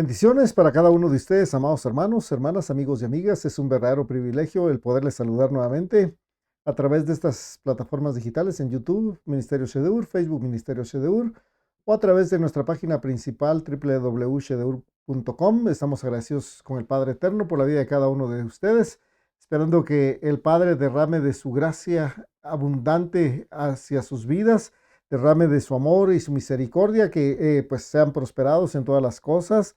Bendiciones para cada uno de ustedes, amados hermanos, hermanas, amigos y amigas. Es un verdadero privilegio el poderles saludar nuevamente a través de estas plataformas digitales en YouTube, Ministerio Shedeur, Facebook Ministerio Shedeur, o a través de nuestra página principal www.shedeur.com. Estamos agradecidos con el Padre Eterno por la vida de cada uno de ustedes, esperando que el Padre derrame de su gracia abundante hacia sus vidas, derrame de su amor y su misericordia, que pues sean prosperados en todas las cosas.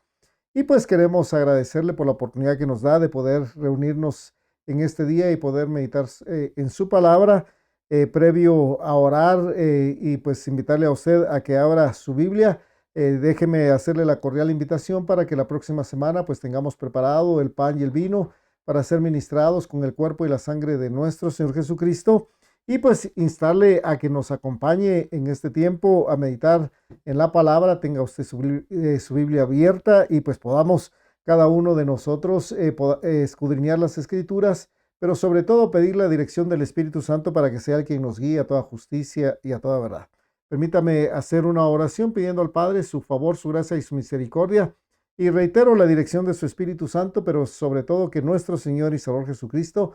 Y pues queremos agradecerle por la oportunidad que nos da de poder reunirnos en este día y poder meditar en su palabra, previo a orar, y pues invitarle a usted a que abra su Biblia. Déjeme hacerle la cordial invitación para que la próxima semana pues tengamos preparado el pan y el vino para ser ministrados con el cuerpo y la sangre de nuestro Señor Jesucristo. Y pues instarle a que nos acompañe en este tiempo a meditar en la palabra. Tenga usted su Biblia abierta y pues podamos cada uno de nosotros escudriñar las escrituras, pero sobre todo pedir la dirección del Espíritu Santo para que sea el quien nos guíe a toda justicia y a toda verdad. Permítame hacer una oración pidiendo al Padre su favor, su gracia y su misericordia. Y reitero la dirección de su Espíritu Santo, pero sobre todo que nuestro Señor y Salvador Jesucristo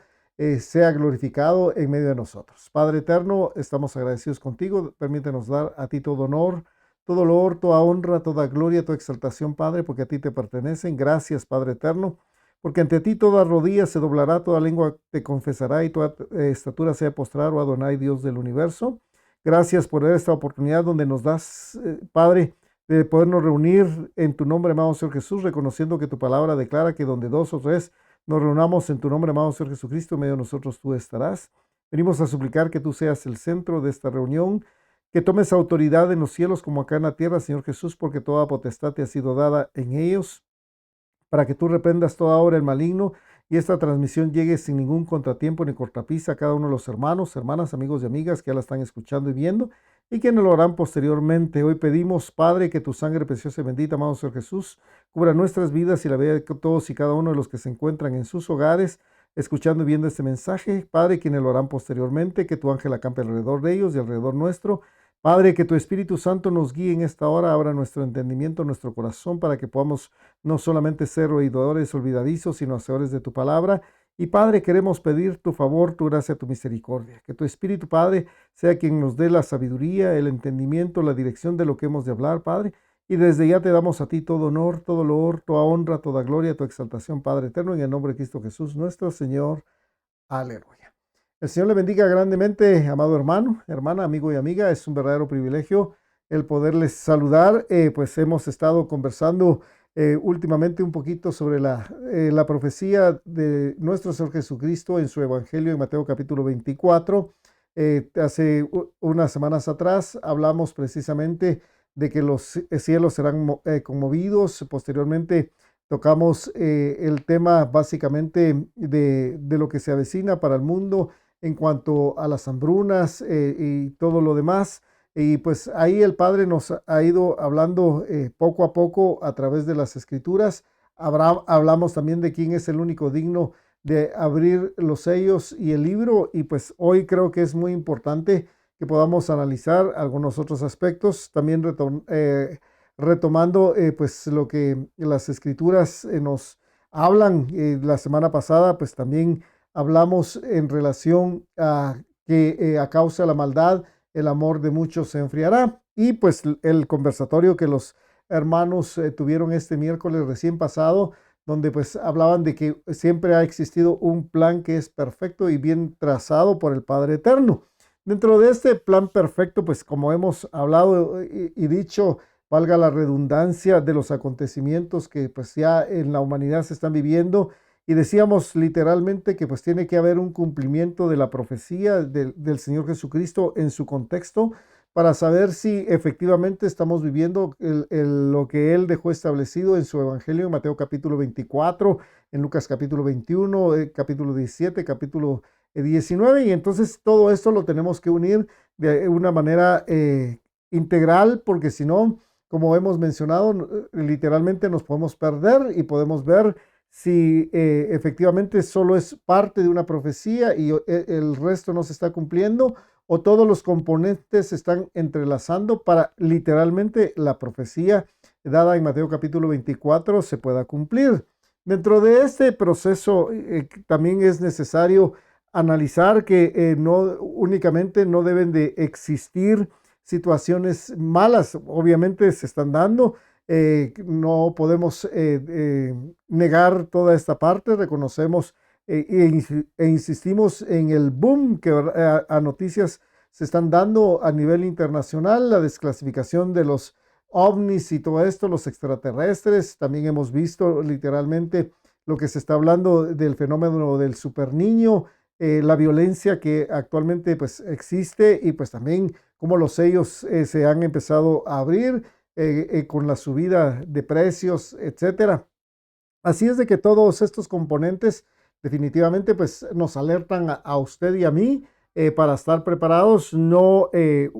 sea glorificado en medio de nosotros. Padre eterno, estamos agradecidos contigo. Permítenos dar a ti todo honor, todo loor, toda honra, toda gloria, toda exaltación, Padre, porque a ti te pertenecen. Gracias, Padre eterno, porque ante ti toda rodilla se doblará, toda lengua te confesará y toda estatura sea postrar, oh Adonai, Dios del universo. Gracias por esta oportunidad donde nos das, Padre, de podernos reunir en tu nombre, amado Señor Jesús, reconociendo que tu palabra declara que donde dos o tres nos reunamos en tu nombre, amado Señor Jesucristo, en medio de nosotros tú estarás. Venimos a suplicar que tú seas el centro de esta reunión, que tomes autoridad en los cielos como acá en la tierra, Señor Jesús, porque toda potestad te ha sido dada en ellos, para que tú reprendas toda obra el maligno y esta transmisión llegue sin ningún contratiempo ni cortapisa a cada uno de los hermanos, hermanas, amigos y amigas que ya la están escuchando y viendo y quienes lo harán posteriormente. Hoy pedimos, Padre, que tu sangre preciosa y bendita, amado Señor Jesús, cubra nuestras vidas y la vida de todos y cada uno de los que se encuentran en sus hogares, escuchando y viendo este mensaje. Padre, quienes lo harán posteriormente, que tu ángel acampe alrededor de ellos y alrededor nuestro. Padre, que tu Espíritu Santo nos guíe en esta hora, abra nuestro entendimiento, nuestro corazón, para que podamos no solamente ser oidores olvidadizos, sino hacedores de tu palabra. Y Padre, queremos pedir tu favor, tu gracia, tu misericordia. Que tu Espíritu, Padre, sea quien nos dé la sabiduría, el entendimiento, la dirección de lo que hemos de hablar, Padre. Y desde ya te damos a ti todo honor, todo loor, toda honra, toda gloria, toda exaltación, Padre eterno, en el nombre de Cristo Jesús, nuestro Señor. Aleluya. El Señor le bendiga grandemente, amado hermano, hermana, amigo y amiga. Es un verdadero privilegio el poderles saludar. Pues hemos estado conversando últimamente un poquito sobre la profecía de nuestro Señor Jesucristo en su Evangelio en Mateo capítulo 24. Hace unas semanas atrás hablamos precisamente de que los cielos serán conmovidos. Posteriormente tocamos el tema básicamente de lo que se avecina para el mundo en cuanto a las hambrunas y todo lo demás. Y pues ahí el Padre nos ha ido hablando poco a poco a través de las escrituras. Hablamos también de quién es el único digno de abrir los sellos y el libro. Y pues hoy creo que es muy importante que podamos analizar algunos otros aspectos. También retomando pues lo que las escrituras nos hablan. La semana pasada pues también hablamos en relación a que a causa de la maldad el amor de muchos se enfriará. Y pues el conversatorio que los hermanos tuvieron este miércoles recién pasado, donde pues hablaban de que siempre ha existido un plan que es perfecto y bien trazado por el Padre Eterno. Dentro de este plan perfecto, pues como hemos hablado y dicho, valga la redundancia, de los acontecimientos que pues ya en la humanidad se están viviendo. Y decíamos literalmente que pues tiene que haber un cumplimiento de la profecía del Señor Jesucristo en su contexto para saber si efectivamente estamos viviendo lo que Él dejó establecido en su Evangelio en Mateo capítulo 24, en Lucas capítulo 21, capítulo 17, capítulo 19. Y entonces todo esto lo tenemos que unir de una manera integral, porque si no, como hemos mencionado, literalmente nos podemos perder y podemos ver si efectivamente solo es parte de una profecía y el resto no se está cumpliendo, o todos los componentes se están entrelazando para literalmente la profecía dada en Mateo capítulo 24 se pueda cumplir. Dentro de este proceso también es necesario analizar que no únicamente no deben de existir situaciones malas, obviamente se están dando, no podemos negar toda esta parte, reconocemos e insistimos en el boom que a noticias se están dando a nivel internacional, la desclasificación de los ovnis y todo esto, los extraterrestres. También hemos visto literalmente lo que se está hablando del fenómeno del superniño, la violencia que actualmente pues existe y pues también cómo los sellos se han empezado a abrir con la subida de precios, etcétera. Así es de que todos estos componentes definitivamente pues nos alertan a usted y a mí para estar preparados, no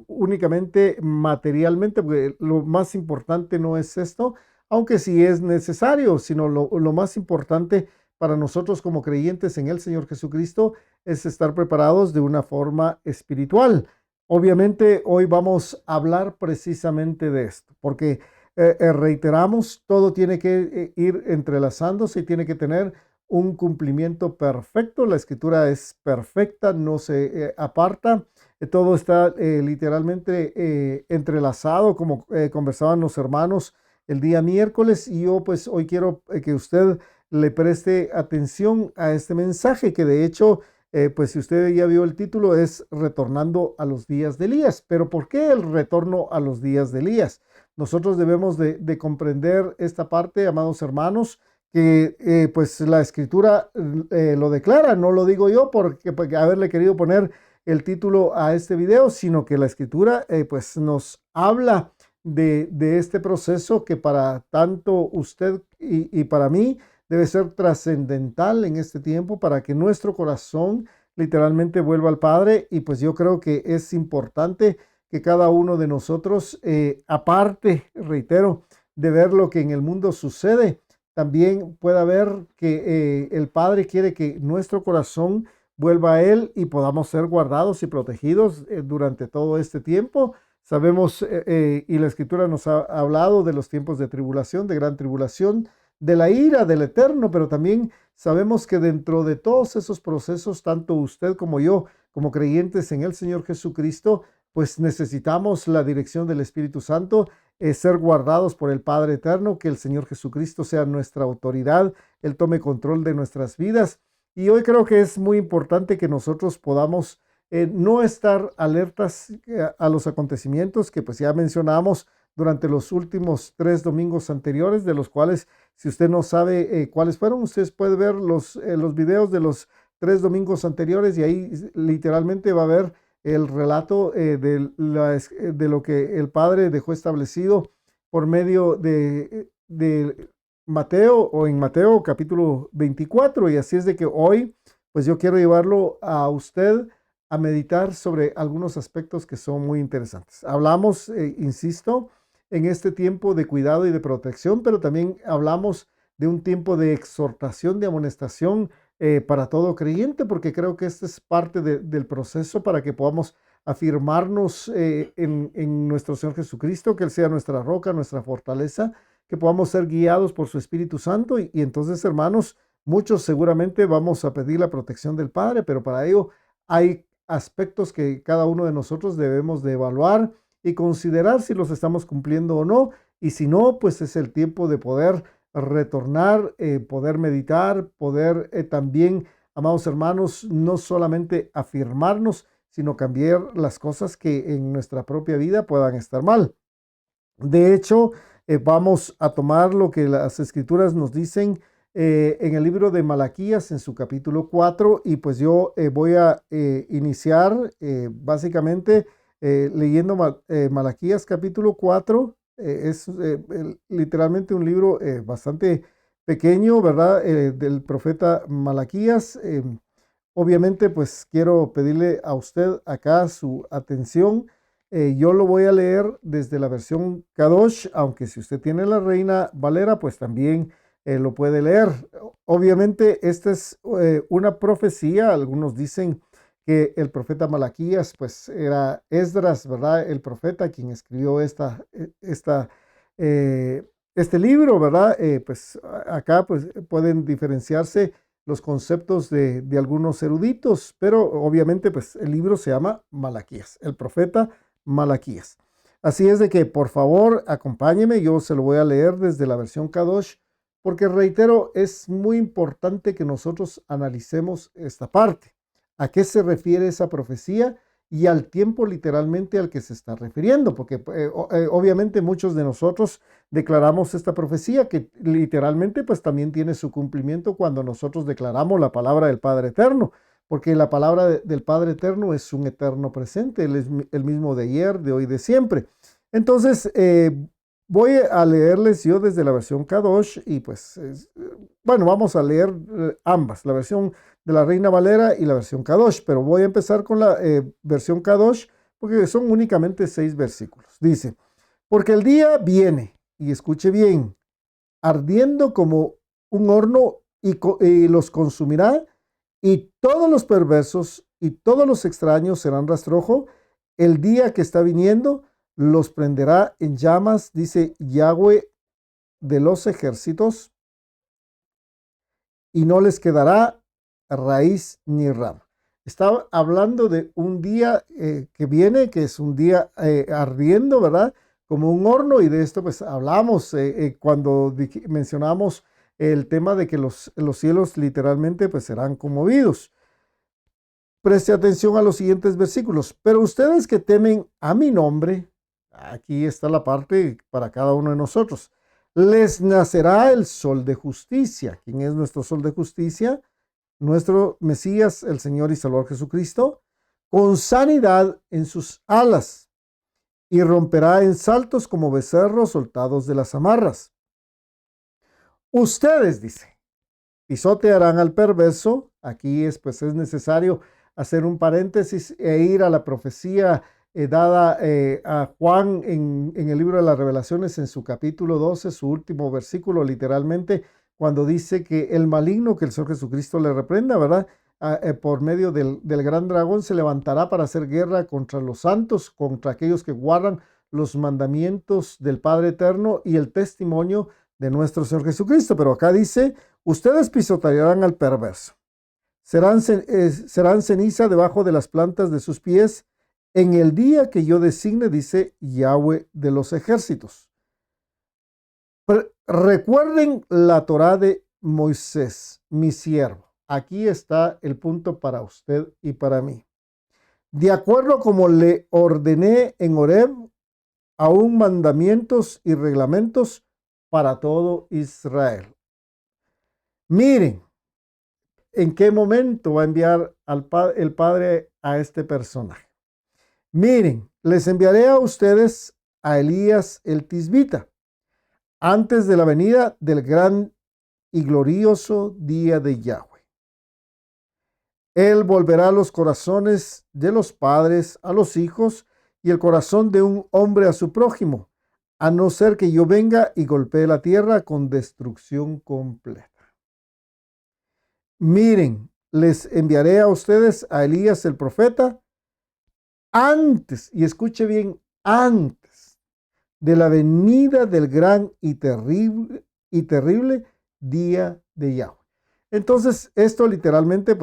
únicamente materialmente, porque lo más importante no es esto, aunque sí es necesario, sino lo más importante para nosotros como creyentes en el Señor Jesucristo es estar preparados de una forma espiritual. Obviamente hoy vamos a hablar precisamente de esto, porque reiteramos, todo tiene que ir entrelazándose y tiene que tener un cumplimiento perfecto. La escritura es perfecta, no se aparta. Todo está literalmente entrelazado, como conversaban los hermanos el día miércoles. Y yo pues hoy quiero que usted le preste atención a este mensaje, que de hecho, pues si usted ya vio el título, es Retornando a los días de Elías. Pero ¿por qué el retorno a los días de Elías? Nosotros debemos de comprender esta parte, amados hermanos, que pues la escritura lo declara, no lo digo yo porque haberle querido poner el título a este video, sino que la escritura pues nos habla de este proceso que para tanto usted y para mí debe ser trascendental en este tiempo para que nuestro corazón literalmente vuelva al Padre. Y pues yo creo que es importante que cada uno de nosotros, aparte, reitero, de ver lo que en el mundo sucede, también pueda ver que el Padre quiere que nuestro corazón vuelva a Él y podamos ser guardados y protegidos durante todo este tiempo. Sabemos, y la Escritura nos ha hablado de los tiempos de tribulación, de gran tribulación, de la ira del Eterno, pero también sabemos que dentro de todos esos procesos, tanto usted como yo, como creyentes en el Señor Jesucristo, pues necesitamos la dirección del Espíritu Santo, ser guardados por el Padre Eterno, que el Señor Jesucristo sea nuestra autoridad, Él tome control de nuestras vidas. Y hoy creo que es muy importante que nosotros podamos no estar alertas a los acontecimientos que pues ya mencionamos durante los últimos 3 domingos anteriores, de los cuales, si usted no sabe cuáles fueron, usted puede ver los videos de los 3 domingos anteriores y ahí literalmente va a ver el relato de lo que el Padre dejó establecido por medio de Mateo o en Mateo capítulo 24. Y así es de que hoy, pues yo quiero llevarlo a usted a meditar sobre algunos aspectos que son muy interesantes. Hablamos, insisto, en este tiempo de cuidado y de protección, pero también hablamos de un tiempo de exhortación, de amonestación para todo creyente, porque creo que este es parte del proceso para que podamos afirmarnos en nuestro Señor Jesucristo, que Él sea nuestra roca, nuestra fortaleza, que podamos ser guiados por su Espíritu Santo y entonces, hermanos, muchos seguramente vamos a pedir la protección del Padre, pero para ello hay aspectos que cada uno de nosotros debemos de evaluar y considerar si los estamos cumpliendo o no, y si no, pues es el tiempo de poder retornar, poder meditar, poder también, amados hermanos, no solamente afirmarnos, sino cambiar las cosas que en nuestra propia vida puedan estar mal. De hecho, vamos a tomar lo que las escrituras nos dicen en el libro de Malaquías, en su capítulo 4, y pues yo voy a iniciar básicamente leyendo Malaquías capítulo 4. Es literalmente un libro bastante pequeño, ¿verdad? Del profeta Malaquías. Obviamente, pues quiero pedirle a usted acá su atención. Yo lo voy a leer desde la versión Kadosh, aunque si usted tiene la Reina Valera, pues también lo puede leer. Obviamente, esta es una profecía. Algunos dicen que el profeta Malaquías, pues era Esdras, ¿verdad? El profeta quien escribió esta este libro, ¿verdad? Acá pues pueden diferenciarse los conceptos de algunos eruditos, pero obviamente pues el libro se llama Malaquías, el profeta Malaquías. Así es de que por favor acompáñeme, yo se lo voy a leer desde la versión Kadosh, porque reitero, es muy importante que nosotros analicemos esta parte. ¿A qué se refiere esa profecía? Y al tiempo literalmente al que se está refiriendo, porque obviamente muchos de nosotros declaramos esta profecía que literalmente pues también tiene su cumplimiento cuando nosotros declaramos la palabra del Padre Eterno, porque la palabra del Padre Eterno es un eterno presente, Él es el mismo de ayer, de hoy, de siempre. Entonces, voy a leerles yo desde la versión Kadosh y pues, bueno, vamos a leer ambas, la versión de la Reina Valera y la versión Kadosh, pero voy a empezar con la versión Kadosh porque son únicamente 6 versículos. Dice, porque el día viene, y escuche bien, ardiendo como un horno y los consumirá, y todos los perversos y todos los extraños serán rastrojo. El día que está viniendo los prenderá en llamas, dice Yahweh de los ejércitos, y no les quedará raíz ni rama. Está hablando de un día que viene, que es un día ardiendo, ¿verdad? Como un horno, y de esto pues hablamos cuando mencionamos el tema de que los cielos literalmente pues serán conmovidos. Preste atención a los siguientes versículos. Pero ustedes que temen a mi nombre, aquí está la parte para cada uno de nosotros. Les nacerá el sol de justicia. ¿Quién es nuestro sol de justicia? Nuestro Mesías, el Señor y Salvador Jesucristo, con sanidad en sus alas, y romperá en saltos como becerros soltados de las amarras. Ustedes, dice, pisotearán al perverso. Aquí es necesario hacer un paréntesis e ir a la profecía dada a Juan en el libro de las Revelaciones, en su capítulo 12, su último versículo, literalmente, cuando dice que el maligno, que el Señor Jesucristo le reprenda, ¿verdad? Por medio del gran dragón se levantará para hacer guerra contra los santos, contra aquellos que guardan los mandamientos del Padre Eterno y el testimonio de nuestro Señor Jesucristo. Pero acá dice, ustedes pisotearán al perverso. Serán ceniza debajo de las plantas de sus pies en el día que yo designe, dice Yahweh de los ejércitos. Recuerden la Torá de Moisés, mi siervo. Aquí está el punto para usted y para mí. De acuerdo como le ordené en Horeb, aún mandamientos y reglamentos para todo Israel. Miren, ¿en qué momento va a enviar el Padre a este personaje? Miren, les enviaré a ustedes a Elías el Tisbita, antes de la venida del gran y glorioso día de Yahweh. Él volverá los corazones de los padres a los hijos y el corazón de un hombre a su prójimo, a no ser que yo venga y golpee la tierra con destrucción completa. Miren, les enviaré a ustedes a Elías el profeta antes, y escuche bien, antes de la venida del gran y terrible día de Yahweh. Entonces, esto literalmente,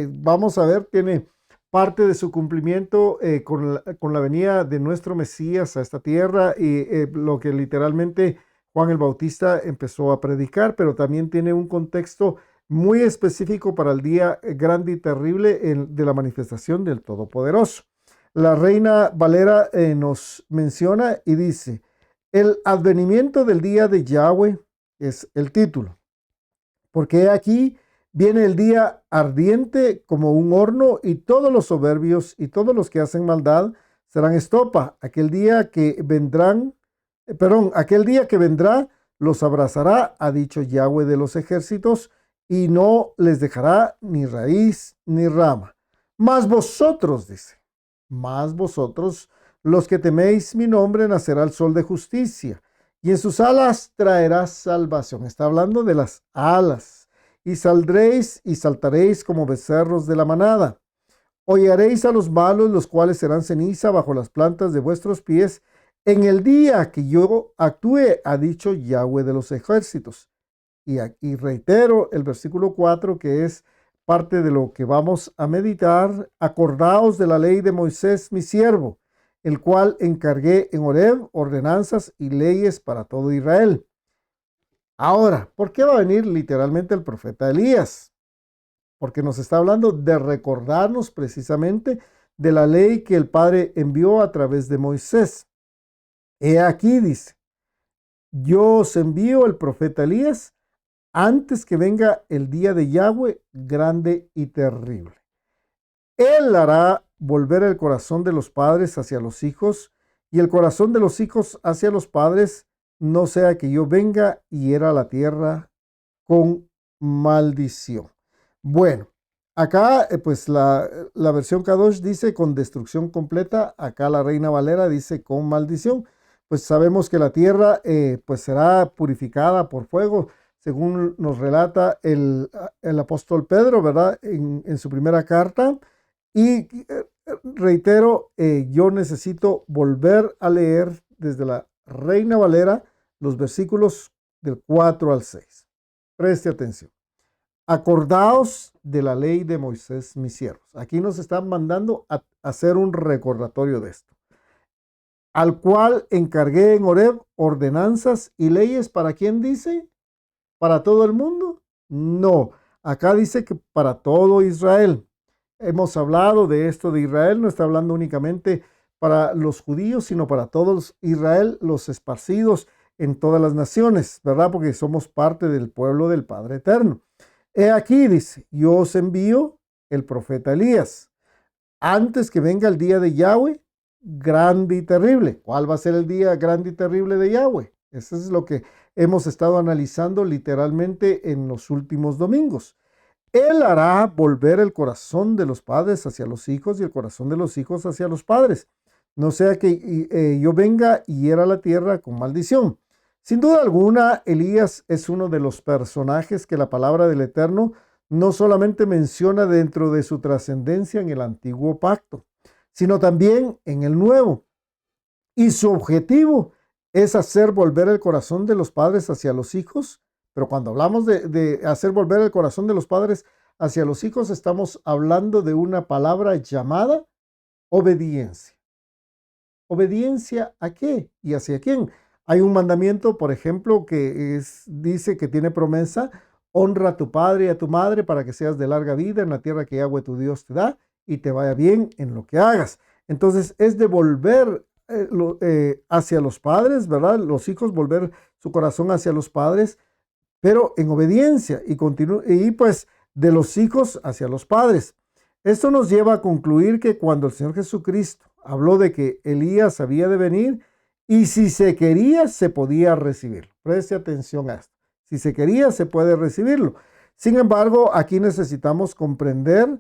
vamos a ver, tiene parte de su cumplimiento con la venida de nuestro Mesías a esta tierra y lo que literalmente Juan el Bautista empezó a predicar, pero también tiene un contexto muy específico para el día grande y terrible de la manifestación del Todopoderoso. La Reina Valera nos menciona y dice, el advenimiento del día de Yahweh es el título, porque aquí viene el día ardiente como un horno y todos los soberbios y todos los que hacen maldad serán estopa. Aquel día que vendrá los abrazará, ha dicho Yahweh de los ejércitos, y no les dejará ni raíz ni rama. Mas vosotros, dice, mas vosotros, los que teméis mi nombre, nacerá el sol de justicia, y en sus alas traerá salvación. Está hablando de las alas. Y saldréis y saltaréis como becerros de la manada. Hollaréis a los malos, los cuales serán ceniza bajo las plantas de vuestros pies, En el día que yo actúe, ha dicho Yahweh de los ejércitos. Y aquí reitero el versículo 4, que es parte de lo que vamos a meditar. Acordaos de la ley de Moisés, mi siervo, el cual encargué en Horeb ordenanzas y leyes para todo Israel. Ahora, ¿por qué va a venir literalmente el profeta Elías? Porque nos está hablando de recordarnos precisamente de la ley que el Padre envió a través de Moisés. He aquí, dice, yo os envío el profeta Elías antes que venga el día de Yahweh grande y terrible. Él hará volver el corazón de los padres hacia los hijos y el corazón de los hijos hacia los padres, no sea que yo venga y hiera la tierra con maldición. Bueno, acá pues la versión Kadosh dice con destrucción completa, acá la Reina Valera dice con maldición. Pues sabemos que la tierra pues será purificada por fuego, según nos relata el apóstol Pedro, ¿verdad? En su primera carta. Y reitero, yo necesito volver a leer desde la Reina Valera los versículos del 4 al 6. Preste atención. Acordaos de la ley de Moisés, mis siervos. Aquí nos están mandando a hacer un recordatorio de esto. Al cual encargué en Horeb ordenanzas y leyes. ¿Para quién dice? ¿Para todo el mundo? No. Acá dice que para todo Israel. Hemos hablado de esto de Israel, no está hablando únicamente para los judíos, sino para todos Israel, los esparcidos en todas las naciones, ¿verdad? Porque somos parte del pueblo del Padre Eterno. He aquí, dice, yo os envío el profeta Elías, antes que venga el día de Yahweh, grande y terrible. ¿Cuál va a ser el día grande y terrible de Yahweh? Eso es lo que hemos estado analizando literalmente en los últimos domingos. Él hará volver el corazón de los padres hacia los hijos y el corazón de los hijos hacia los padres. No sea que yo venga y hiera la tierra con maldición. Sin duda alguna, Elías es uno de los personajes que la palabra del Eterno no solamente menciona dentro de su trascendencia en el antiguo pacto, sino también en el nuevo. Y su objetivo es hacer volver el corazón de los padres hacia los hijos. Pero cuando hablamos de hacer volver el corazón de los padres hacia los hijos, estamos hablando de una palabra llamada obediencia. ¿Obediencia a qué y hacia quién? Hay un mandamiento, por ejemplo, que dice que tiene promesa: honra a tu padre y a tu madre para que seas de larga vida en la tierra que Yahweh tu Dios te da y te vaya bien en lo que hagas. Entonces es de volver hacia los padres, ¿verdad? Los hijos volver su corazón hacia los padres, pero en obediencia y pues de los hijos hacia los padres. Esto nos lleva a concluir que cuando el Señor Jesucristo habló de que Elías había de venir y si se quería se podía recibirlo. Preste atención a esto. Si se quería se puede recibirlo. Sin embargo, aquí necesitamos comprender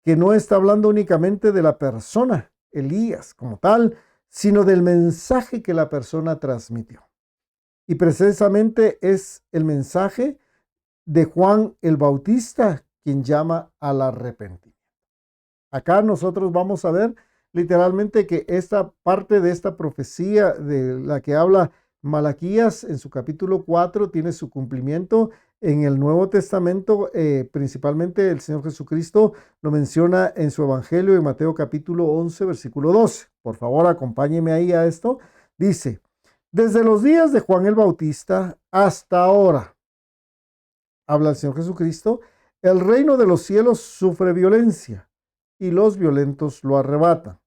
que no está hablando únicamente de la persona Elías como tal, sino del mensaje que la persona transmitió. Y precisamente es el mensaje de Juan el Bautista quien llama al arrepentimiento. Acá nosotros vamos a ver literalmente que esta parte de esta profecía de la que habla Malaquías en su capítulo 4 tiene su cumplimiento en el Nuevo Testamento. Principalmente el Señor Jesucristo lo menciona en su Evangelio en Mateo capítulo 11 versículo 12. Por favor, acompáñeme ahí a esto. Dice: desde los días de Juan el Bautista hasta ahora, habla el Señor Jesucristo, el reino de los cielos sufre violencia y los violentos lo arrebatan.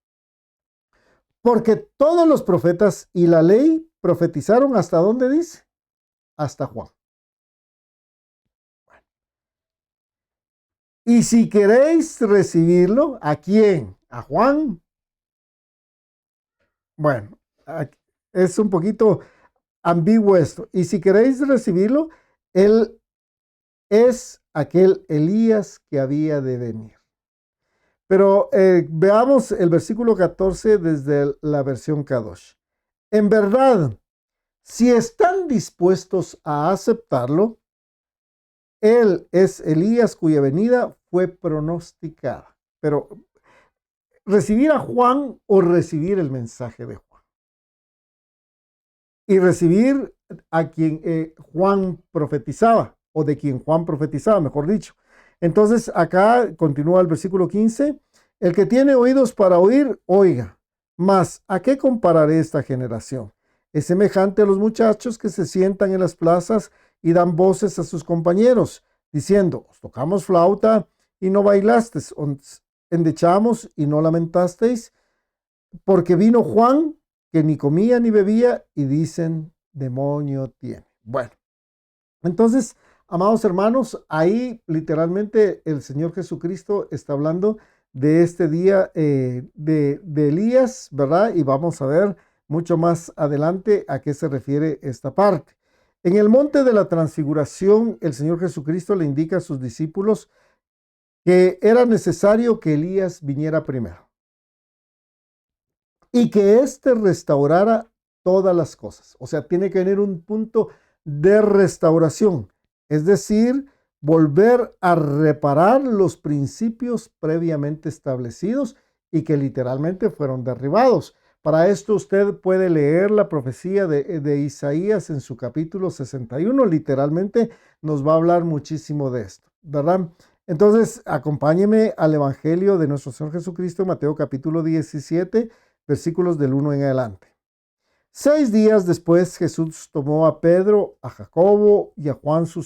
Porque todos los profetas y la ley profetizaron, ¿hasta dónde dice? Hasta Juan. Bueno. Y si queréis recibirlo, ¿a quién? ¿A Juan? Bueno, es un poquito ambiguo esto. Y si queréis recibirlo, él es aquel Elías que había de venir. Pero veamos el versículo 14 desde la versión Kadosh. En verdad, si están dispuestos a aceptarlo, él es Elías cuya venida fue pronosticada. Pero recibir a Juan o recibir el mensaje de Juan. y recibir a quien Juan profetizaba, o de quien Juan profetizaba, mejor dicho. Entonces acá continúa el versículo 15, el que tiene oídos para oír, oiga. Mas, ¿a qué compararé esta generación? Es semejante a los muchachos que se sientan en las plazas y dan voces a sus compañeros, diciendo, os tocamos flauta y no bailasteis, os endechamos y no lamentasteis, porque vino Juan, que ni comía ni bebía, y dicen, demonio tiene. Bueno, entonces, amados hermanos, ahí literalmente el Señor Jesucristo está hablando de este día de Elías, ¿verdad? Y vamos a ver mucho más adelante a qué se refiere esta parte. En el monte de la transfiguración, el Señor Jesucristo le indica a sus discípulos que era necesario que Elías viniera primero y que éste restaurara todas las cosas. O sea, tiene que venir un punto de restauración, es decir, volver a reparar los principios previamente establecidos y que literalmente fueron derribados. Para esto usted puede leer la profecía de Isaías en su capítulo 61, literalmente nos va a hablar muchísimo de esto, ¿verdad? Entonces, acompáñeme al Evangelio de nuestro Señor Jesucristo, Mateo capítulo 17, versículos del 1 en adelante. 6 días después, Jesús tomó a Pedro, a Jacobo y a Juan su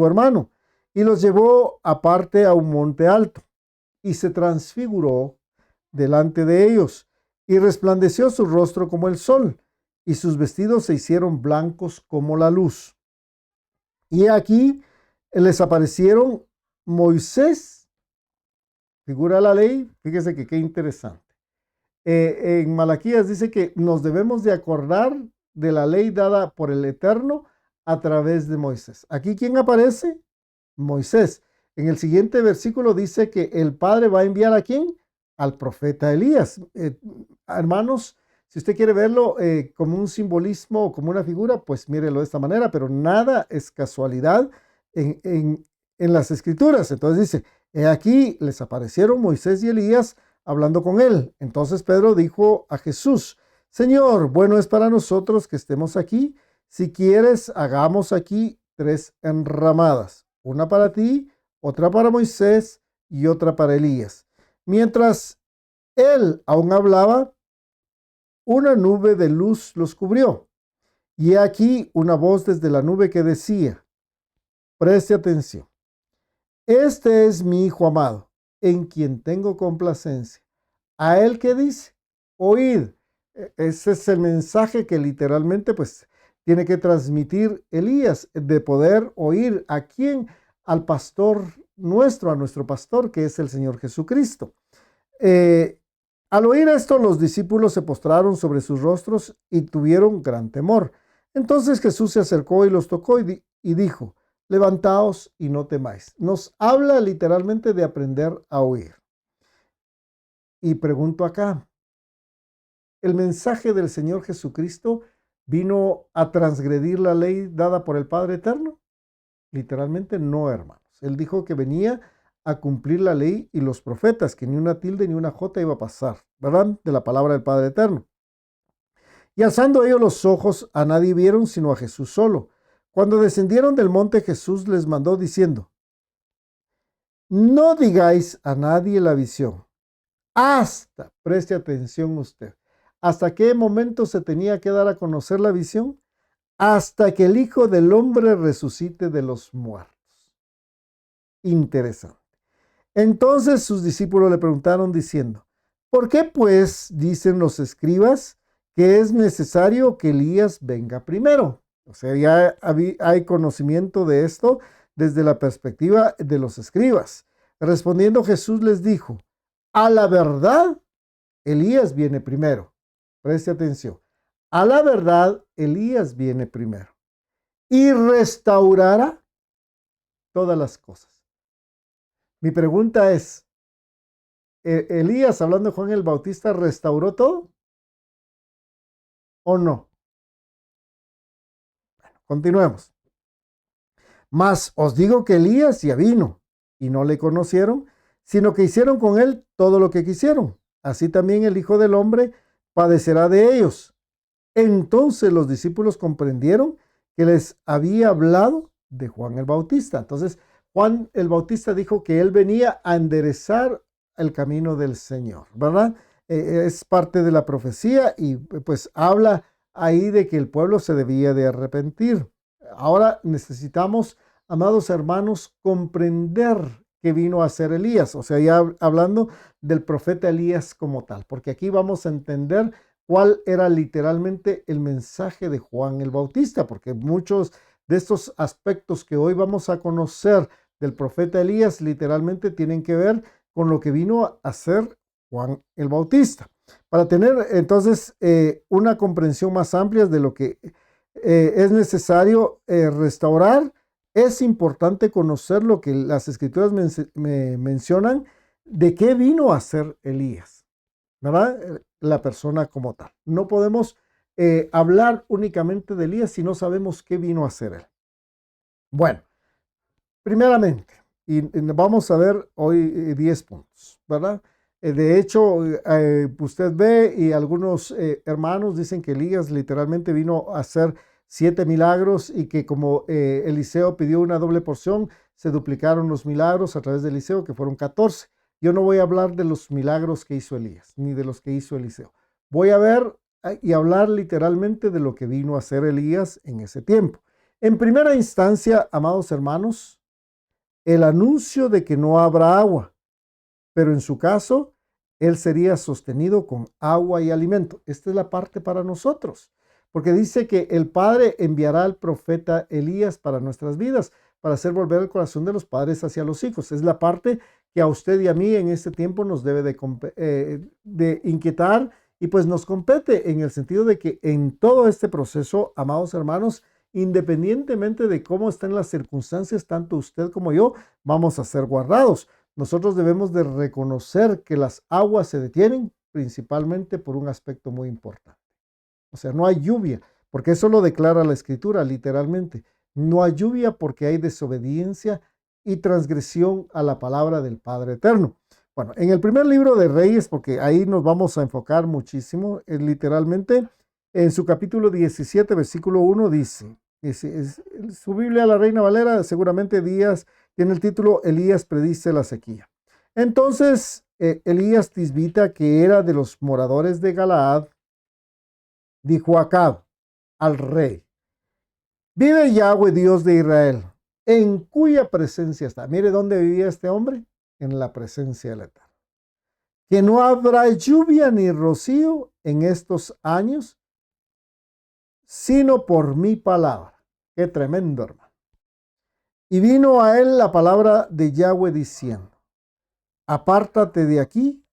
hermano, y los llevó aparte a un monte alto, y se transfiguró delante de ellos, y resplandeció su rostro como el sol, y sus vestidos se hicieron blancos como la luz. Y aquí les aparecieron Moisés, figura de la ley, fíjese que qué interesante. En Malaquías dice que nos debemos de acordar de la ley dada por el Eterno a través de Moisés. Aquí, ¿quién aparece? Moisés. En el siguiente versículo dice que el Padre va a enviar ¿a quién? Al profeta Elías. Hermanos, si usted quiere verlo como un simbolismo o como una figura, pues mírelo de esta manera, pero nada es casualidad en las escrituras. Entonces dice, aquí les aparecieron Moisés y Elías hablando con él. Entonces Pedro dijo a Jesús, Señor, bueno es para nosotros que estemos aquí. Si quieres, hagamos aquí 3 enramadas, una para ti, otra para Moisés y otra para Elías. Mientras él aún hablaba, una nube de luz los cubrió. Y aquí una voz desde la nube que decía, preste atención, este es mi Hijo amado, en quien tengo complacencia. A él que dice, oíd. Ese es el mensaje que literalmente pues tiene que transmitir Elías, de poder oír a quién, al pastor nuestro, a nuestro pastor que es el Señor Jesucristo. Al oír esto, los discípulos se postraron sobre sus rostros y tuvieron gran temor. Entonces Jesús se acercó y los tocó y dijo, levantaos y no temáis. Nos habla literalmente de aprender a oír. Y pregunto acá, ¿el mensaje del Señor Jesucristo vino a transgredir la ley dada por el Padre Eterno? Literalmente no, hermanos. Él dijo que venía a cumplir la ley y los profetas, que ni una tilde ni una jota iba a pasar, ¿verdad? De la palabra del Padre Eterno. Y alzando ellos los ojos, a nadie vieron sino a Jesús solo. Cuando descendieron del monte, Jesús les mandó diciendo, no digáis a nadie la visión. Hasta, preste atención usted, ¿hasta qué momento se tenía que dar a conocer la visión? Hasta que el Hijo del Hombre resucite de los muertos. Interesante. Entonces sus discípulos le preguntaron diciendo, ¿por qué pues dicen los escribas que es necesario que Elías venga primero? O sea, ya hay conocimiento de esto desde la perspectiva de los escribas. Respondiendo Jesús les dijo, a la verdad, Elías viene primero. Preste atención. A la verdad, Elías viene primero. Y restaurará todas las cosas. Mi pregunta es, ¿Elías, hablando de Juan el Bautista, restauró todo? ¿O no? Bueno, continuemos. Mas os digo que Elías ya vino y no le conocieron, sino que hicieron con él todo lo que quisieron. Así también el Hijo del Hombre padecerá de ellos. Entonces los discípulos comprendieron que les había hablado de Juan el Bautista. Entonces Juan el Bautista dijo que él venía a enderezar el camino del Señor, ¿verdad? Es parte de la profecía y pues habla ahí de que el pueblo se debía de arrepentir. Ahora necesitamos, amados hermanos, comprender qué vino a hacer Elías, o sea, ya hablando del profeta Elías como tal, porque aquí vamos a entender cuál era literalmente el mensaje de Juan el Bautista, porque muchos de estos aspectos que hoy vamos a conocer del profeta Elías literalmente tienen que ver con lo que vino a hacer Juan el Bautista. Para tener entonces una comprensión más amplia de lo que es necesario restaurar, es importante conocer lo que las escrituras mencionan de qué vino a hacer Elías, ¿verdad? La persona como tal. No podemos hablar únicamente de Elías si no sabemos qué vino a hacer él. Bueno, primeramente, y vamos a ver hoy 10 puntos, ¿verdad? De hecho, usted ve y algunos hermanos dicen que Elías literalmente vino a hacer 7 milagros y que como Eliseo pidió una doble porción, se duplicaron los milagros a través de Eliseo, que fueron 14. Yo no voy a hablar de los milagros que hizo Elías, ni de los que hizo Eliseo. Voy a ver y hablar literalmente de lo que vino a hacer Elías en ese tiempo. En primera instancia, amados hermanos, el anuncio de que no habrá agua, pero en su caso, él sería sostenido con agua y alimento. Esta es la parte para nosotros, porque dice que el Padre enviará al profeta Elías para nuestras vidas, para hacer volver el corazón de los padres hacia los hijos. Es la parte que a usted y a mí en este tiempo nos debe de inquietar y pues nos compete en el sentido de que en todo este proceso, amados hermanos, independientemente de cómo estén las circunstancias, tanto usted como yo vamos a ser guardados. Nosotros debemos de reconocer que las aguas se detienen principalmente por un aspecto muy importante. O sea, no hay lluvia, porque eso lo declara la Escritura literalmente. No hay lluvia porque hay desobediencia y transgresión a la palabra del Padre Eterno. Bueno, en el primer libro de Reyes, porque ahí nos vamos a enfocar muchísimo, literalmente en su capítulo 17, versículo 1 dice, su Biblia, la Reina Valera, seguramente tiene el título Elías predice la sequía. Entonces, Elías Tisbita, que era de los moradores de Galaad, dijo a Acab, al rey, vive Yahweh, Dios de Israel, en cuya presencia está. Mire dónde vivía este hombre, en la presencia del Eterno. Que no habrá lluvia ni rocío en estos años, sino por mi palabra. Qué tremendo, hermano. Y vino a él la palabra de Yahweh diciendo, apártate de aquí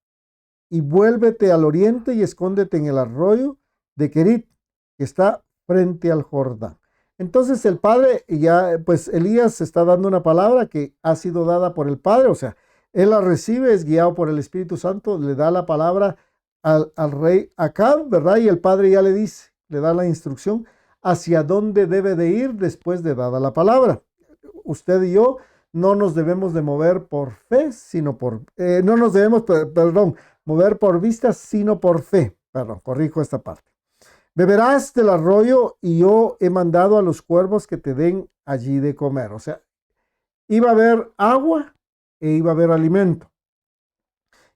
y vuélvete al oriente y escóndete en el arroyo de Querit, que está frente al Jordán. Entonces el padre, ya pues Elías está dando una palabra que ha sido dada por el padre, o sea, él la recibe, es guiado por el Espíritu Santo, le da la palabra al rey Acab, ¿verdad? Y el padre ya le dice, le da la instrucción hacia dónde debe de ir después de dada la palabra. Usted y yo no nos debemos de mover por fe, sino no nos debemos, mover por vista, sino por fe. Perdón, corrijo esta parte. Beberás del arroyo y yo he mandado a los cuervos que te den allí de comer. O sea, iba a haber agua e iba a haber alimento.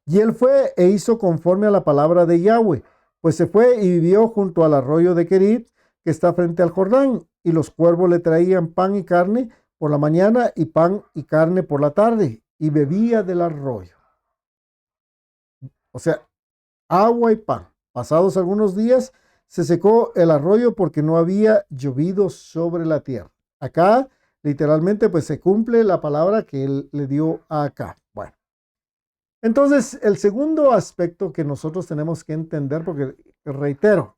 Y él fue e hizo conforme a la palabra de Yahweh, pues se fue y vivió junto al arroyo de Querit, que está frente al Jordán, y los cuervos le traían pan y carne por la mañana y pan y carne por la tarde, y bebía del arroyo. O sea, agua y pan. Pasados algunos días, se secó el arroyo porque no había llovido sobre la tierra. Acá, literalmente, pues se cumple la palabra que él le dio a Acab. Bueno, entonces, el segundo aspecto que nosotros tenemos que entender, porque reitero,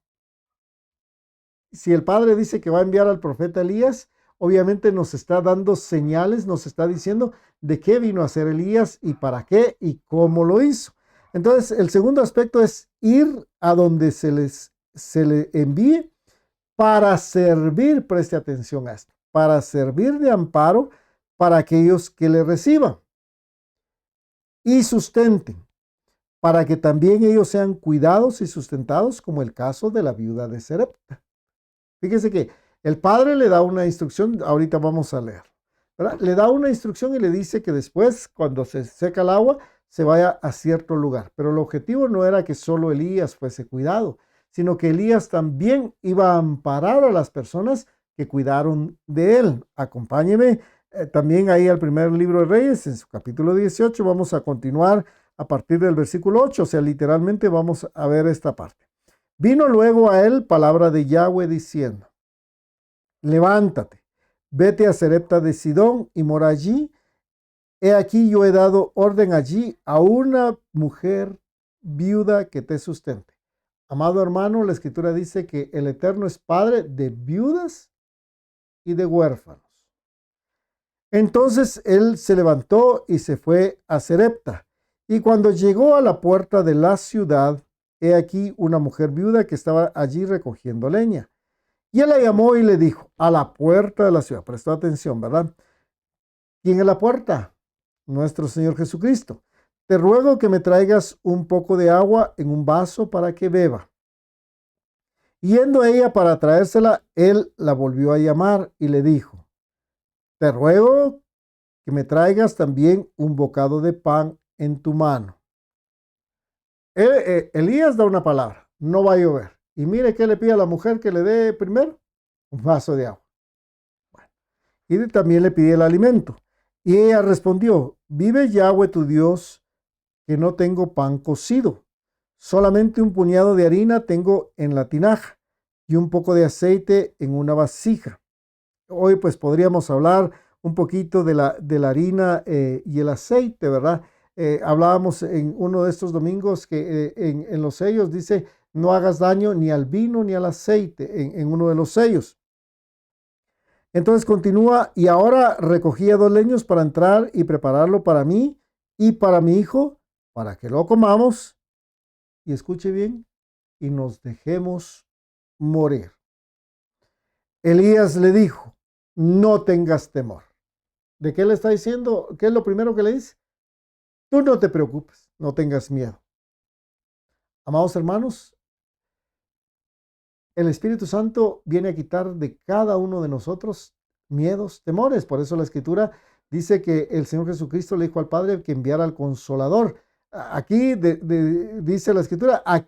si el Padre dice que va a enviar al profeta Elías, obviamente nos está dando señales, nos está diciendo de qué vino a hacer Elías y para qué y cómo lo hizo. Entonces, el segundo aspecto es ir a donde se le envíe para servir, preste atención a esto, para servir de amparo para aquellos que le reciban y sustenten, para que también ellos sean cuidados y sustentados, como el caso de la viuda de Sarepta. Fíjese que el padre le da una instrucción, ahorita vamos a leer, ¿verdad? Le da una instrucción y le dice que después, cuando se seca el agua, se vaya a cierto lugar. Pero el objetivo no era que solo Elías fuese cuidado, sino que Elías también iba a amparar a las personas que cuidaron de él. Acompáñeme también ahí al primer libro de Reyes, en su capítulo 18, vamos a continuar a partir del versículo 8, o sea, literalmente vamos a ver esta parte. Vino luego a él palabra de Yahweh diciendo, levántate, vete a Sarepta de Sidón y mora allí. He aquí yo he dado orden allí a una mujer viuda que te sustente. Amado hermano, la escritura dice que el Eterno es padre de viudas y de huérfanos. Entonces él se levantó y se fue a Sarepta. Y cuando llegó a la puerta de la ciudad, he aquí una mujer viuda que estaba allí recogiendo leña. Y él la llamó y le dijo, a la puerta de la ciudad, prestó atención, ¿verdad? ¿Quién es la puerta? Nuestro Señor Jesucristo. Te ruego que me traigas un poco de agua en un vaso para que beba. Yendo ella para traérsela, él la volvió a llamar y le dijo, te ruego que me traigas también un bocado de pan en tu mano. Elías da una palabra, no va a llover. Y mire qué le pide a la mujer que le dé primero, un vaso de agua. Bueno, y también le pide el alimento. Y ella respondió, vive Yahweh tu Dios, que no tengo pan cocido. Solamente un puñado de harina tengo en la tinaja y un poco de aceite en una vasija. Hoy pues podríamos hablar un poquito de la harina y el aceite, ¿verdad? Hablábamos en uno de estos domingos que en los sellos dice, no hagas daño ni al vino ni al aceite en uno de los sellos. Entonces continúa, y ahora recogía 2 leños para entrar y prepararlo para mí y para mi hijo, para que lo comamos, y escuche bien, y nos dejemos morir. Elías le dijo, no tengas temor. ¿De qué le está diciendo? ¿Qué es lo primero que le dice? Tú no te preocupes, no tengas miedo. Amados hermanos, el Espíritu Santo viene a quitar de cada uno de nosotros miedos, temores. Por eso la Escritura dice que el Señor Jesucristo le dijo al Padre que enviara al Consolador. Aquí dice la Escritura, a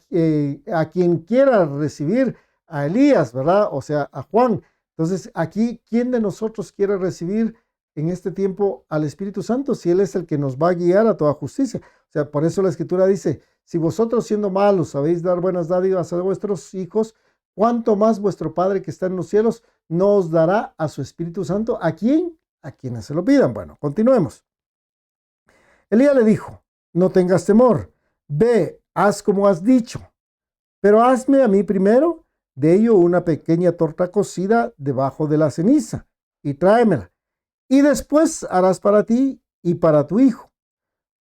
quien quiera recibir a Elías, ¿verdad? O sea, a Juan. Entonces, aquí, ¿quién de nosotros quiere recibir en este tiempo al Espíritu Santo? Si Él es el que nos va a guiar a toda justicia. O sea, por eso la Escritura dice, si vosotros siendo malos sabéis dar buenas dádivas a vuestros hijos, ¿cuánto más vuestro Padre que está en los cielos no os dará a su Espíritu Santo? ¿A quién? A quienes se lo pidan. Bueno, continuemos. Elías le dijo, no tengas temor, ve, haz como has dicho, pero hazme a mí primero de ello una pequeña torta cocida debajo de la ceniza y tráemela. Y después harás para ti y para tu hijo,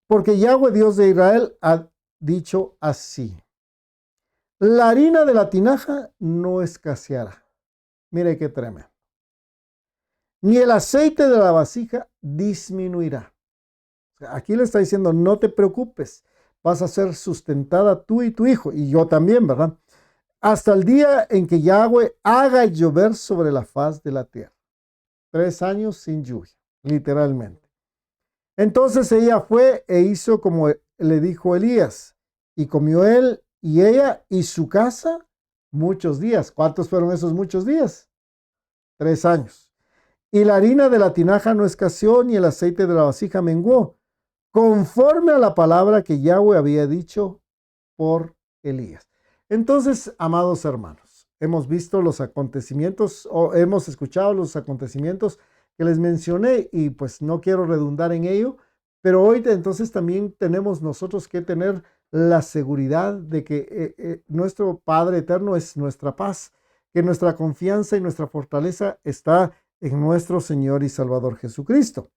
porque Yahweh Dios de Israel ha dicho así. La harina de la tinaja no escaseará. Mire qué tremendo. Ni el aceite de la vasija disminuirá. Aquí le está diciendo, no te preocupes, vas a ser sustentada tú y tu hijo, y yo también, ¿verdad? Hasta el día en que Yahweh haga llover sobre la faz de la tierra. 3 años sin lluvia, literalmente. Entonces ella fue e hizo como le dijo Elías, y comió él y ella y su casa muchos días. ¿Cuántos fueron esos muchos días? 3 años. Y la harina de la tinaja no escaseó, ni el aceite de la vasija menguó, conforme a la palabra que Yahweh había dicho por Elías. Entonces, amados hermanos, hemos visto los acontecimientos, o hemos escuchado los acontecimientos que les mencioné, y pues no quiero redundar en ello, pero hoy entonces también tenemos nosotros que tener la seguridad de que nuestro Padre eterno es nuestra paz, que nuestra confianza y nuestra fortaleza está en nuestro Señor y Salvador Jesucristo.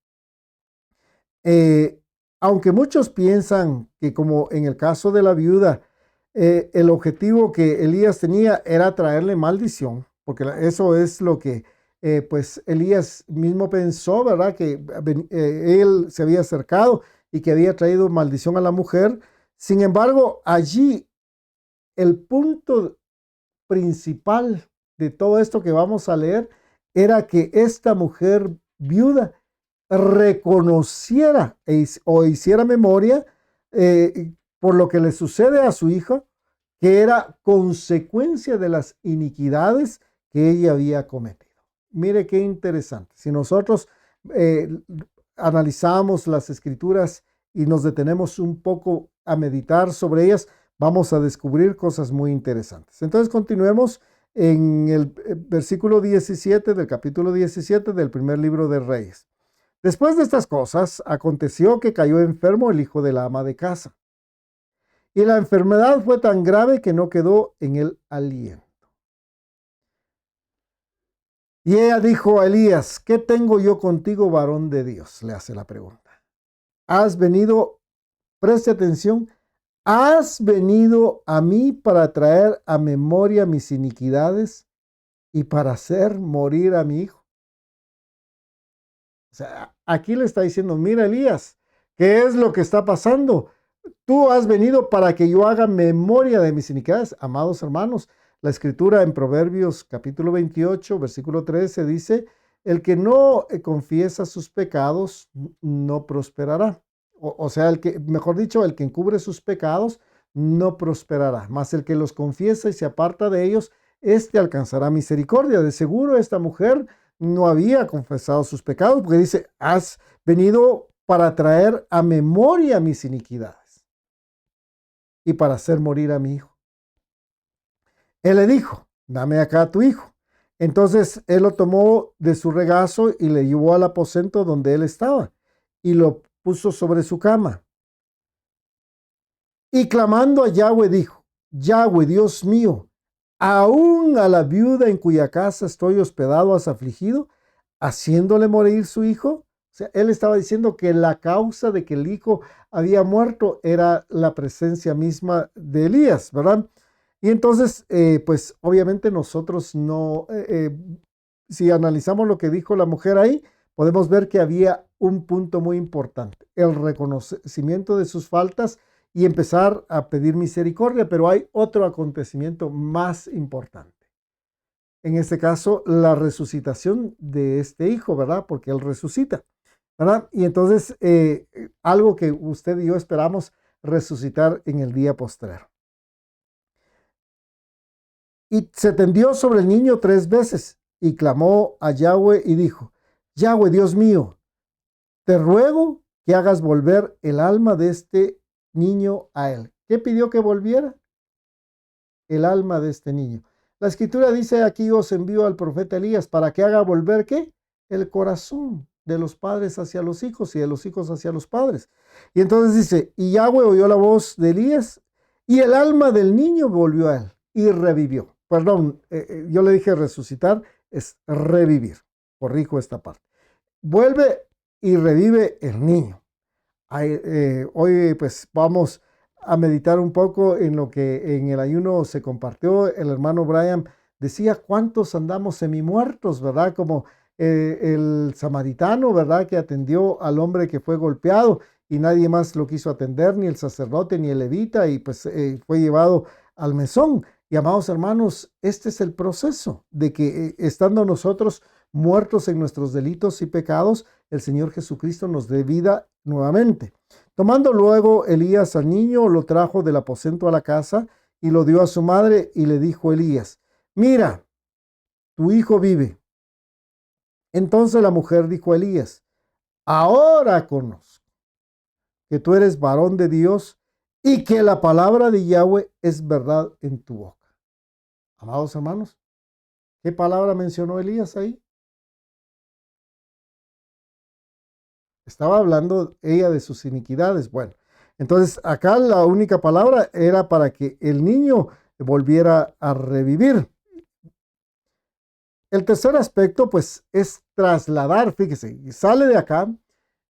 Aunque muchos piensan que, como en el caso de la viuda, el objetivo que Elías tenía era traerle maldición, porque eso es lo que pues Elías mismo pensó, ¿verdad? Que él se había acercado y que había traído maldición a la mujer. Sin embargo, allí el punto principal de todo esto que vamos a leer era que esta mujer viuda reconociera o hiciera memoria por lo que le sucede a su hijo, que era consecuencia de las iniquidades que ella había cometido. Mire qué interesante. Si nosotros analizamos las escrituras y nos detenemos un poco a meditar sobre ellas, vamos a descubrir cosas muy interesantes. Entonces continuemos en el versículo 17 del capítulo 17 del primer libro de Reyes. Después de estas cosas, aconteció que cayó enfermo el hijo de la ama de casa. Y la enfermedad fue tan grave que no quedó en él aliento. Y ella dijo a Elías: ¿qué tengo yo contigo, varón de Dios? Le hace la pregunta. Has venido, preste atención, has venido a mí para traer a memoria mis iniquidades y para hacer morir a mi hijo. O sea, aquí le está diciendo: mira, Elías, ¿qué es lo que está pasando? Tú has venido para que yo haga memoria de mis iniquidades. Amados hermanos, la escritura en Proverbios capítulo 28, versículo 13 dice: el que no confiesa sus pecados no prosperará. O sea, mejor dicho, el que encubre sus pecados no prosperará. Mas el que los confiesa y se aparta de ellos, éste alcanzará misericordia. De seguro esta mujer no había confesado sus pecados, porque dice: has venido para traer a memoria mis iniquidades y para hacer morir a mi hijo. Él le dijo: dame acá a tu hijo. Entonces él lo tomó de su regazo y le llevó al aposento donde él estaba y lo puso sobre su cama. Y clamando a Yahweh dijo: Yahweh, Dios mío, aún a la viuda en cuya casa estoy hospedado has afligido, haciéndole morir su hijo. O sea, él estaba diciendo que la causa de que el hijo había muerto era la presencia misma de Elías, ¿verdad? Y entonces, pues obviamente nosotros no, si analizamos lo que dijo la mujer ahí, podemos ver que había un punto muy importante: el reconocimiento de sus faltas y empezar a pedir misericordia. Pero hay otro acontecimiento más importante. En este caso, la resucitación de este hijo, ¿verdad? Porque él resucita, ¿verdad? Y entonces, algo que usted y yo esperamos resucitar en el día postrero. Y se tendió sobre el niño 3 veces y clamó a Yahweh y dijo: Yahweh, Dios mío, te ruego que hagas volver el alma de este niño a él. ¿Qué pidió que volviera? El alma de este niño. La escritura dice: aquí os envío al profeta Elías para que haga volver ¿qué? El corazón de los padres hacia los hijos y de los hijos hacia los padres. Y entonces dice: y Yahweh oyó la voz de Elías y el alma del niño volvió a él y revivió. Perdón, yo le dije resucitar, es revivir. Corrijo esta parte. Vuelve y revive el niño. Hoy pues vamos a meditar un poco en lo que en el ayuno se compartió. El hermano Brian decía: ¿cuántos andamos semimuertos, verdad? Como el samaritano, ¿verdad? Que atendió al hombre que fue golpeado y nadie más lo quiso atender, ni el sacerdote, ni el levita, y pues fue llevado al mesón. Y amados hermanos, este es el proceso de que estando nosotros muertos en nuestros delitos y pecados, el Señor Jesucristo nos dé vida nuevamente. Tomando luego Elías al niño, lo trajo del aposento a la casa y lo dio a su madre, y le dijo Elías: mira, tu hijo vive. Entonces la mujer dijo a Elías: ahora conozco que tú eres varón de Dios y que la palabra de Yahweh es verdad en tu boca. Amados hermanos, ¿qué palabra mencionó Elías ahí? Estaba hablando ella de sus iniquidades. Bueno, entonces acá la única palabra era para que el niño volviera a revivir. El tercer aspecto, pues, es trasladar. Fíjese, sale de acá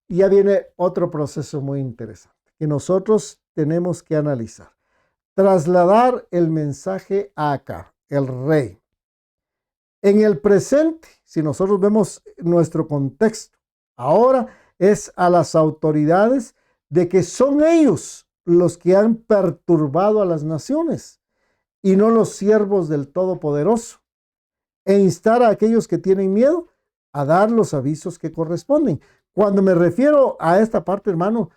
y ya viene otro proceso muy interesante que nosotros tenemos que analizar. Trasladar el mensaje a acá, el rey. En el presente, si nosotros vemos nuestro contexto, ahora es a las autoridades de que son ellos los que han perturbado a las naciones y no los siervos del Todopoderoso, e instar a aquellos que tienen miedo a dar los avisos que corresponden. Cuando me refiero a esta parte, hermano,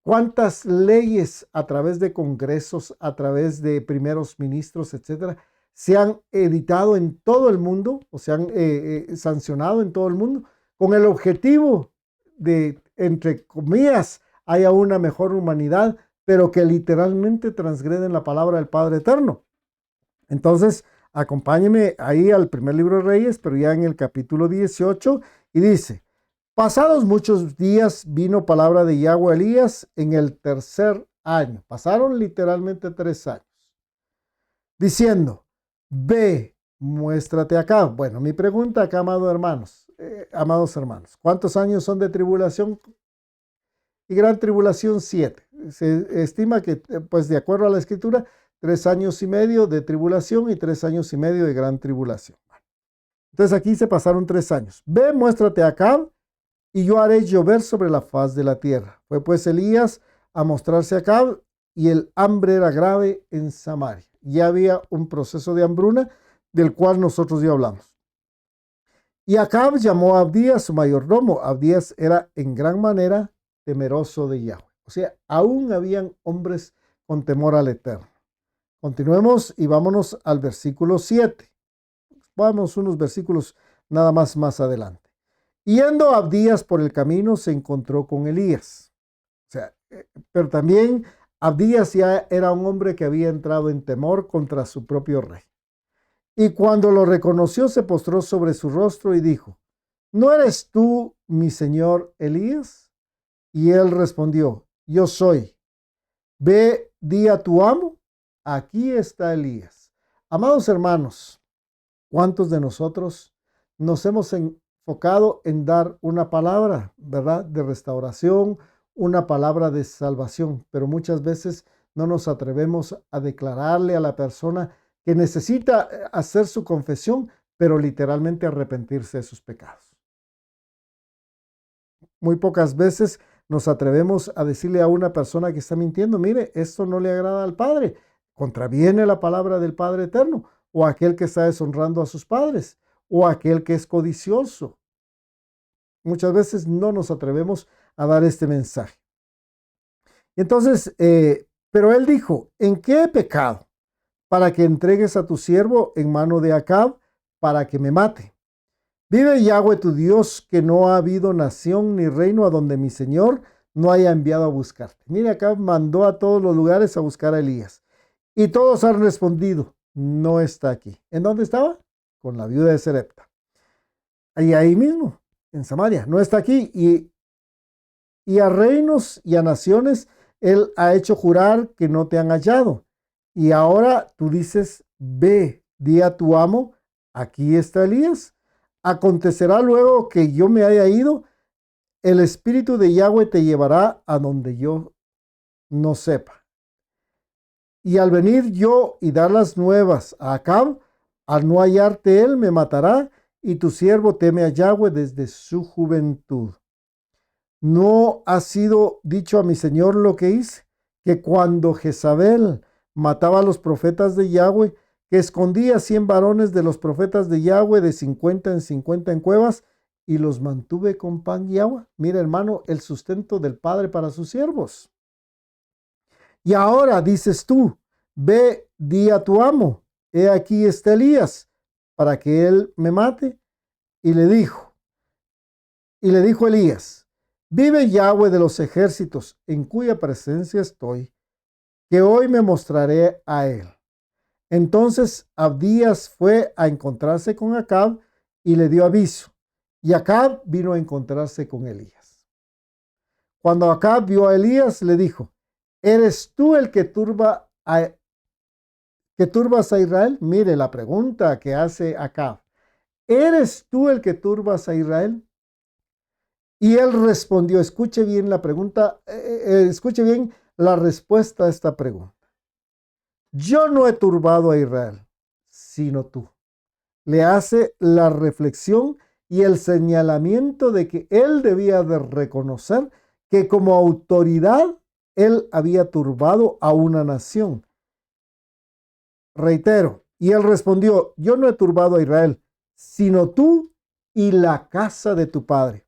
cuántas leyes a través de congresos, a través de primeros ministros, etcétera, se han editado en todo el mundo o se han sancionado en todo el mundo con el objetivo de, entre comillas, haya una mejor humanidad, pero que literalmente transgreden la palabra del Padre Eterno. Entonces, acompáñeme ahí al primer libro de Reyes, pero ya en el capítulo 18, y dice: pasados muchos días vino palabra de Yahweh a Elías en el tercer año. Pasaron literalmente 3 años. Diciendo: ve, muéstrate acá. Bueno, mi pregunta acá, amados hermanos, ¿cuántos años son de tribulación y gran tribulación? 7. Se estima que, pues de acuerdo a la escritura, 3 años y medio de tribulación y 3 años y medio de gran tribulación. Entonces aquí se pasaron 3 años. Ve, muéstrate acá, y yo haré llover sobre la faz de la tierra. Fue pues Elías a mostrarse a Acab, y el hambre era grave en Samaria. Ya había un proceso de hambruna del cual nosotros ya hablamos. Y Acab llamó a Abdías, su mayordomo. Abdías era en gran manera temeroso de Yahweh. O sea, aún habían hombres con temor al Eterno. Continuemos y vámonos al versículo 7. Vamos unos versículos nada más adelante. Yendo Abdías por el camino, se encontró con Elías. O sea, pero también Abdías ya era un hombre que había entrado en temor contra su propio rey. Y cuando lo reconoció, se postró sobre su rostro y dijo: ¿no eres tú mi señor Elías? Y él respondió: yo soy. Ve, di a tu amo, aquí está Elías. Amados hermanos, ¿cuántos de nosotros nos hemos enfocado en dar una palabra, verdad, de restauración, una palabra de salvación, pero muchas veces no nos atrevemos a declararle a la persona que necesita hacer su confesión, pero literalmente arrepentirse de sus pecados? Muy pocas veces nos atrevemos a decirle a una persona que está mintiendo: mire, esto no le agrada al Padre, contraviene la palabra del Padre Eterno, o aquel que está deshonrando a sus padres, o aquel que es codicioso. Muchas veces no nos atrevemos a dar este mensaje. Entonces, pero él dijo: ¿en qué he pecado para que entregues a tu siervo en mano de Acab para que me mate? Vive Yahweh tu Dios, que no ha habido nación ni reino a donde mi Señor no haya enviado a buscarte. Mire, Acab mandó a todos los lugares a buscar a Elías, y todos han respondido: no está aquí. ¿En dónde estaba? Con la viuda de Sarepta. Ahí mismo, en Samaria. No está aquí. Y a reinos y a naciones él ha hecho jurar que no te han hallado. Y ahora tú dices: ve, di a tu amo, aquí está Elías. Acontecerá luego que yo me haya ido, el espíritu de Yahweh te llevará a donde yo no sepa. Y al venir yo y dar las nuevas a Acab, al no hallarte él, me matará, y tu siervo teme a Yahweh desde su juventud. ¿No ha sido dicho a mi señor lo que hice? Que cuando Jezabel mataba a los profetas de Yahweh, que escondía 100 varones de los profetas de Yahweh de 50 en 50 en cuevas, y los mantuve con pan y agua. Mira, hermano, el sustento del Padre para sus siervos. Y ahora dices tú: ve, di a tu amo, he aquí está Elías, para que él me mate. Y le dijo Elías: vive Yahweh de los ejércitos, en cuya presencia estoy, que hoy me mostraré a él. Entonces Abdías fue a encontrarse con Acab y le dio aviso, y Acab vino a encontrarse con Elías. Cuando Acab vio a Elías, le dijo: ¿eres tú el que turbas a Israel? Mire la pregunta que hace Acab: ¿eres tú el que turbas a Israel? Y él respondió, escuche bien la pregunta, escuche bien la respuesta a esta pregunta: yo no he turbado a Israel, sino tú. Le hace la reflexión y el señalamiento de que él debía de reconocer que como autoridad él había turbado a una nación. Reitero, y él respondió, yo no he turbado a Israel, sino tú y la casa de tu padre.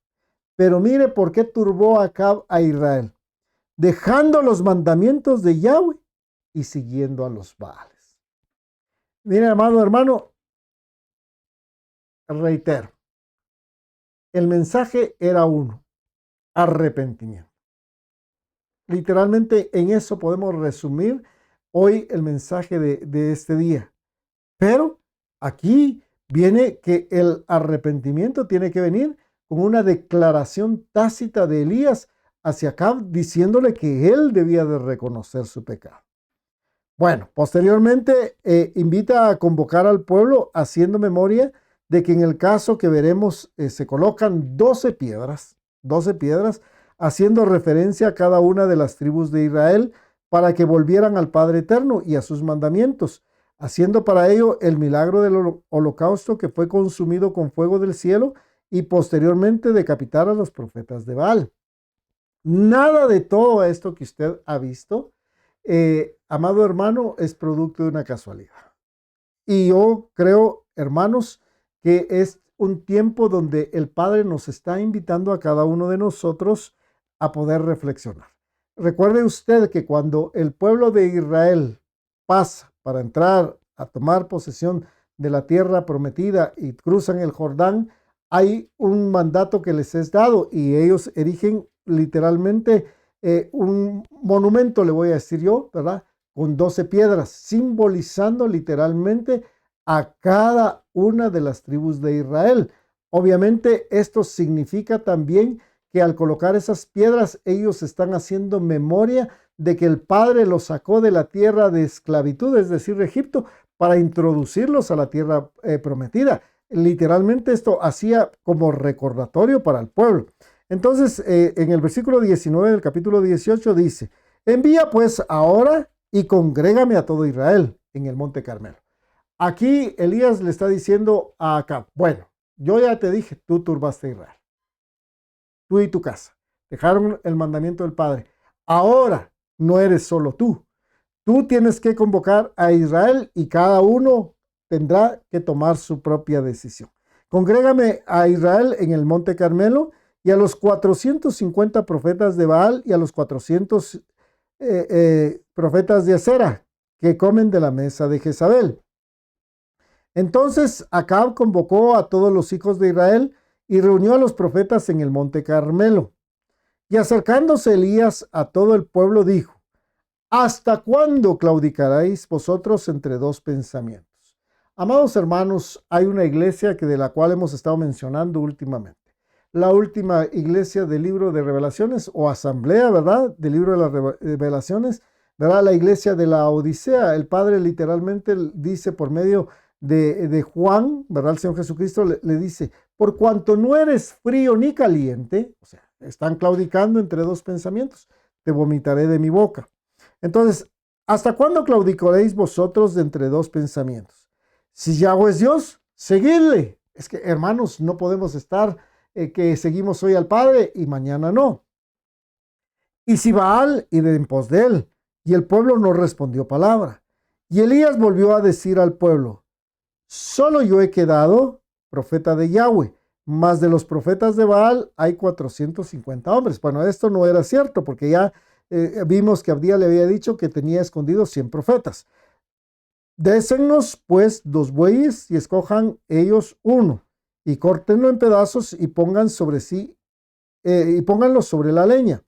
Pero mire por qué turbó Acab a Israel, dejando los mandamientos de Yahweh y siguiendo a los Baales. Mire, amado hermano, reitero, el mensaje era uno, arrepentimiento. Literalmente en eso podemos resumir hoy el mensaje de este día. Pero aquí viene que el arrepentimiento tiene que venir con una declaración tácita de Elías hacia Acab, diciéndole que él debía de reconocer su pecado. Bueno, posteriormente invita a convocar al pueblo haciendo memoria de que en el caso que veremos se colocan 12 piedras, haciendo referencia a cada una de las tribus de Israel para que volvieran al Padre Eterno y a sus mandamientos, haciendo para ello el milagro del holocausto que fue consumido con fuego del cielo y posteriormente decapitar a los profetas de Baal. Nada de todo esto que usted ha visto, amado hermano, es producto de una casualidad. Y yo creo, hermanos, que es un tiempo donde el Padre nos está invitando a cada uno de nosotros a poder reflexionar. Recuerde usted que cuando el pueblo de Israel pasa para entrar a tomar posesión de la tierra prometida y cruzan el Jordán, hay un mandato que les es dado y ellos erigen literalmente un monumento, le voy a decir yo, ¿verdad? Con 12 piedras, simbolizando literalmente a cada una de las tribus de Israel. Obviamente esto significa también que al colocar esas piedras ellos están haciendo memoria de que el Padre los sacó de la tierra de esclavitud, es decir, de Egipto, para introducirlos a la tierra prometida. Literalmente esto hacía como recordatorio para el pueblo. Entonces, en el versículo 19 del capítulo 18 dice, envía pues ahora y congrégame a todo Israel en el monte Carmelo. Aquí Elías le está diciendo a Acab, bueno, yo ya te dije, tú turbaste a Israel, tú y tu casa, dejaron el mandamiento del Padre. Ahora no eres solo tú, tú tienes que convocar a Israel y cada uno tendrá que tomar su propia decisión. Congrégame a Israel en el monte Carmelo y a los 450 profetas de Baal y a los 400 profetas de Acera que comen de la mesa de Jezabel. Entonces Acab convocó a todos los hijos de Israel y reunió a los profetas en el monte Carmelo. Y acercándose Elías a todo el pueblo dijo, ¿hasta cuándo claudicaréis vosotros entre dos pensamientos? Amados hermanos, hay una iglesia de la cual hemos estado mencionando últimamente. La última iglesia del libro de Revelaciones o asamblea, ¿verdad? Del libro de las Revelaciones, ¿verdad? La iglesia de la Odisea. El Padre literalmente dice por medio de Juan, ¿verdad? El Señor Jesucristo le dice, por cuanto no eres frío ni caliente, o sea, están claudicando entre dos pensamientos, te vomitaré de mi boca. Entonces, ¿hasta cuándo claudicaréis vosotros de entre dos pensamientos? Si Yahweh es Dios, seguidle. Es que, hermanos, no podemos estar que seguimos hoy al Padre y mañana no. Y si Baal, id en pos de él. Y el pueblo no respondió palabra. Y Elías volvió a decir al pueblo, solo yo he quedado profeta de Yahweh, más de los profetas de Baal hay 450 hombres. Bueno, esto no era cierto porque ya vimos que Abdías le había dicho que tenía escondidos 100 profetas. Désennos pues 2 bueyes y escojan ellos uno y córtenlo en pedazos y pongan sobre sí y pónganlo sobre la leña.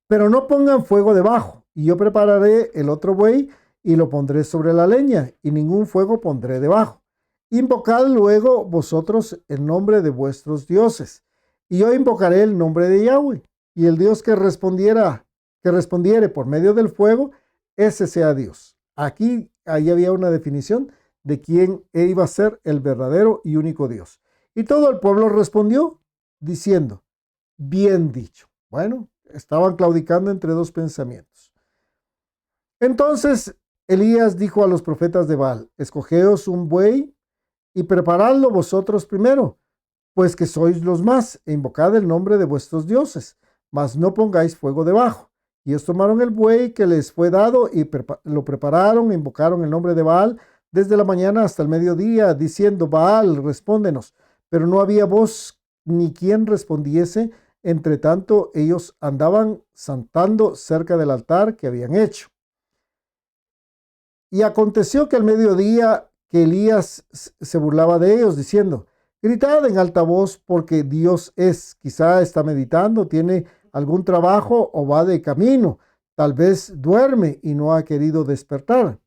Pero no pongan fuego debajo, y yo prepararé el otro buey y lo pondré sobre la leña, y ningún fuego pondré debajo. Invocad luego vosotros el nombre de vuestros dioses, y yo invocaré el nombre de Yahweh, y el Dios que respondiere por medio del fuego, ese sea Dios. Ahí había una definición de quién iba a ser el verdadero y único Dios. Y todo el pueblo respondió diciendo, bien dicho. Bueno, estaban claudicando entre dos pensamientos. Entonces Elías dijo a los profetas de Baal, escogeos un buey y preparadlo vosotros primero, pues que sois los más, e invocad el nombre de vuestros dioses, mas no pongáis fuego debajo. Y ellos tomaron el buey que les fue dado y lo prepararon, invocaron el nombre de Baal desde la mañana hasta el mediodía, diciendo: Baal, respóndenos. Pero no había voz ni quien respondiese. Entre tanto, ellos andaban saltando cerca del altar que habían hecho. Y aconteció que al mediodía que Elías se burlaba de ellos, diciendo: gritad en alta voz, porque Dios es. Quizá está meditando, tiene algún trabajo o va de camino. Tal vez duerme y no ha querido despertar.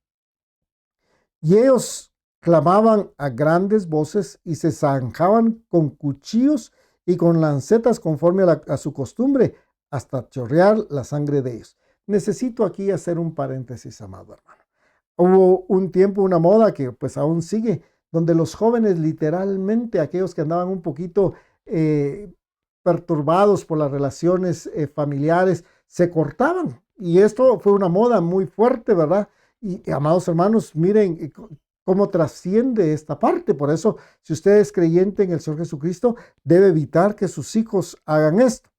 Y ellos clamaban a grandes voces y se zanjaban con cuchillos y con lancetas conforme a su costumbre, hasta chorrear la sangre de ellos. Necesito aquí hacer un paréntesis, amado hermano. Hubo un tiempo, una moda que pues aún sigue, donde los jóvenes literalmente, aquellos que andaban un poquito perturbados por las relaciones familiares, se cortaban. Y esto fue una moda muy fuerte, ¿verdad? Y amados hermanos, miren cómo trasciende esta parte. Por eso, si usted es creyente en el Señor Jesucristo, debe evitar que sus hijos hagan esto.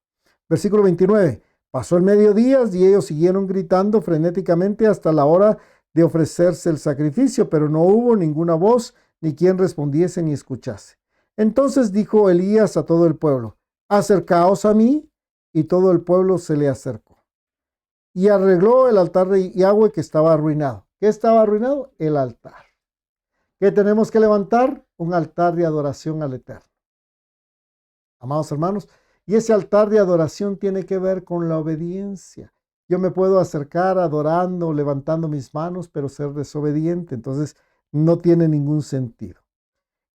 Versículo 29. Pasó el mediodía y ellos siguieron gritando frenéticamente hasta la hora de ofrecerse el sacrificio, pero no hubo ninguna voz ni quien respondiese ni escuchase. Entonces dijo Elías a todo el pueblo: acercaos a mí. Y todo el pueblo se le acercó. Y arregló el altar de Yahweh que estaba arruinado. ¿Qué estaba arruinado? El altar. ¿Qué tenemos que levantar? Un altar de adoración al Eterno. Amados hermanos, y ese altar de adoración tiene que ver con la obediencia. Yo me puedo acercar adorando, levantando mis manos, pero ser desobediente, entonces no tiene ningún sentido.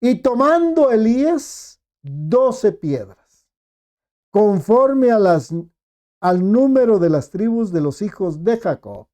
Y tomando Elías 12 piedras, conforme al número de las tribus de los hijos de Jacob,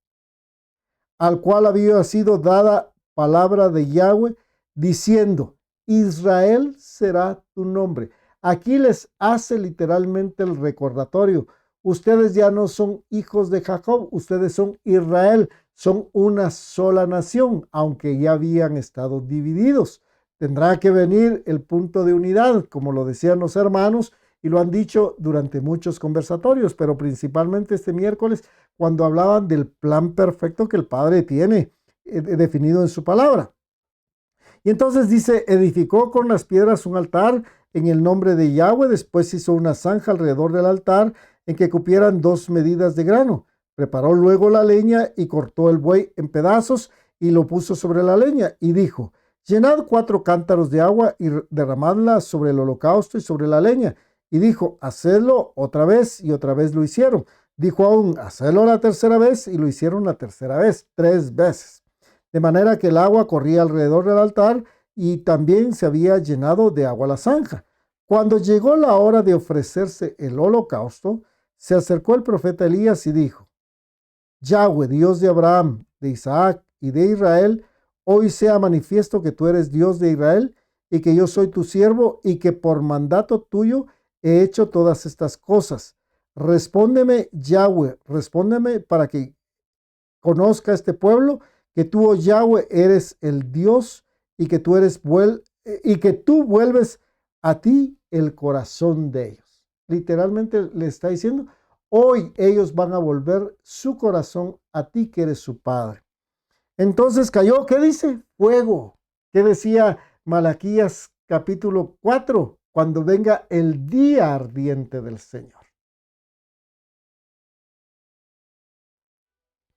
al cual había sido dada palabra de Yahweh, diciendo: Israel será tu nombre. Aquí les hace literalmente el recordatorio. Ustedes ya no son hijos de Jacob, ustedes son Israel, son una sola nación, aunque ya habían estado divididos. Tendrá que venir el punto de unidad, como lo decían los hermanos, y lo han dicho durante muchos conversatorios, pero principalmente este miércoles, cuando hablaban del plan perfecto que el Padre tiene definido en su palabra. Y entonces dice: edificó con las piedras un altar en el nombre de Yahweh, después hizo una zanja alrededor del altar en que cupieran 2 medidas de grano. Preparó luego la leña y cortó el buey en pedazos y lo puso sobre la leña y dijo: llenad 4 cántaros de agua y derramadla sobre el holocausto y sobre la leña. Y dijo: hacedlo otra vez, y otra vez lo hicieron. Dijo aún: hacedlo la tercera vez, y lo hicieron la tercera vez, 3 veces. De manera que el agua corría alrededor del altar y también se había llenado de agua la zanja. Cuando llegó la hora de ofrecerse el holocausto, se acercó el profeta Elías y dijo: Yahweh, Dios de Abraham, de Isaac y de Israel, hoy sea manifiesto que tú eres Dios de Israel y que yo soy tu siervo y que por mandato tuyo he hecho todas estas cosas. Respóndeme, Yahweh, respóndeme para que conozca este pueblo que tú, oh Yahweh, eres el Dios y que tú vuelves a ti el corazón de ellos. Literalmente le está diciendo: hoy ellos van a volver su corazón a ti, que eres su Padre. Entonces cayó, ¿qué dice? Fuego. ¿Qué decía Malaquías capítulo 4? Cuando venga el día ardiente del Señor.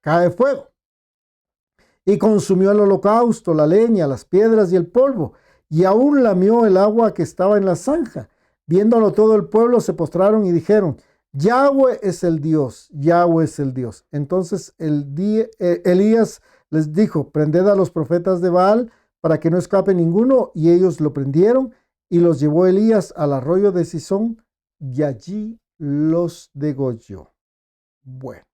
Cae fuego. Y consumió el holocausto, la leña, las piedras y el polvo, y aún lamió el agua que estaba en la zanja. Viéndolo todo el pueblo se postraron y dijeron: Yahweh es el Dios, Yahweh es el Dios. Entonces Elías les dijo: prended a los profetas de Baal para que no escape ninguno. Y ellos lo prendieron y los llevó Elías al arroyo de Sison y allí los degolló. Bueno.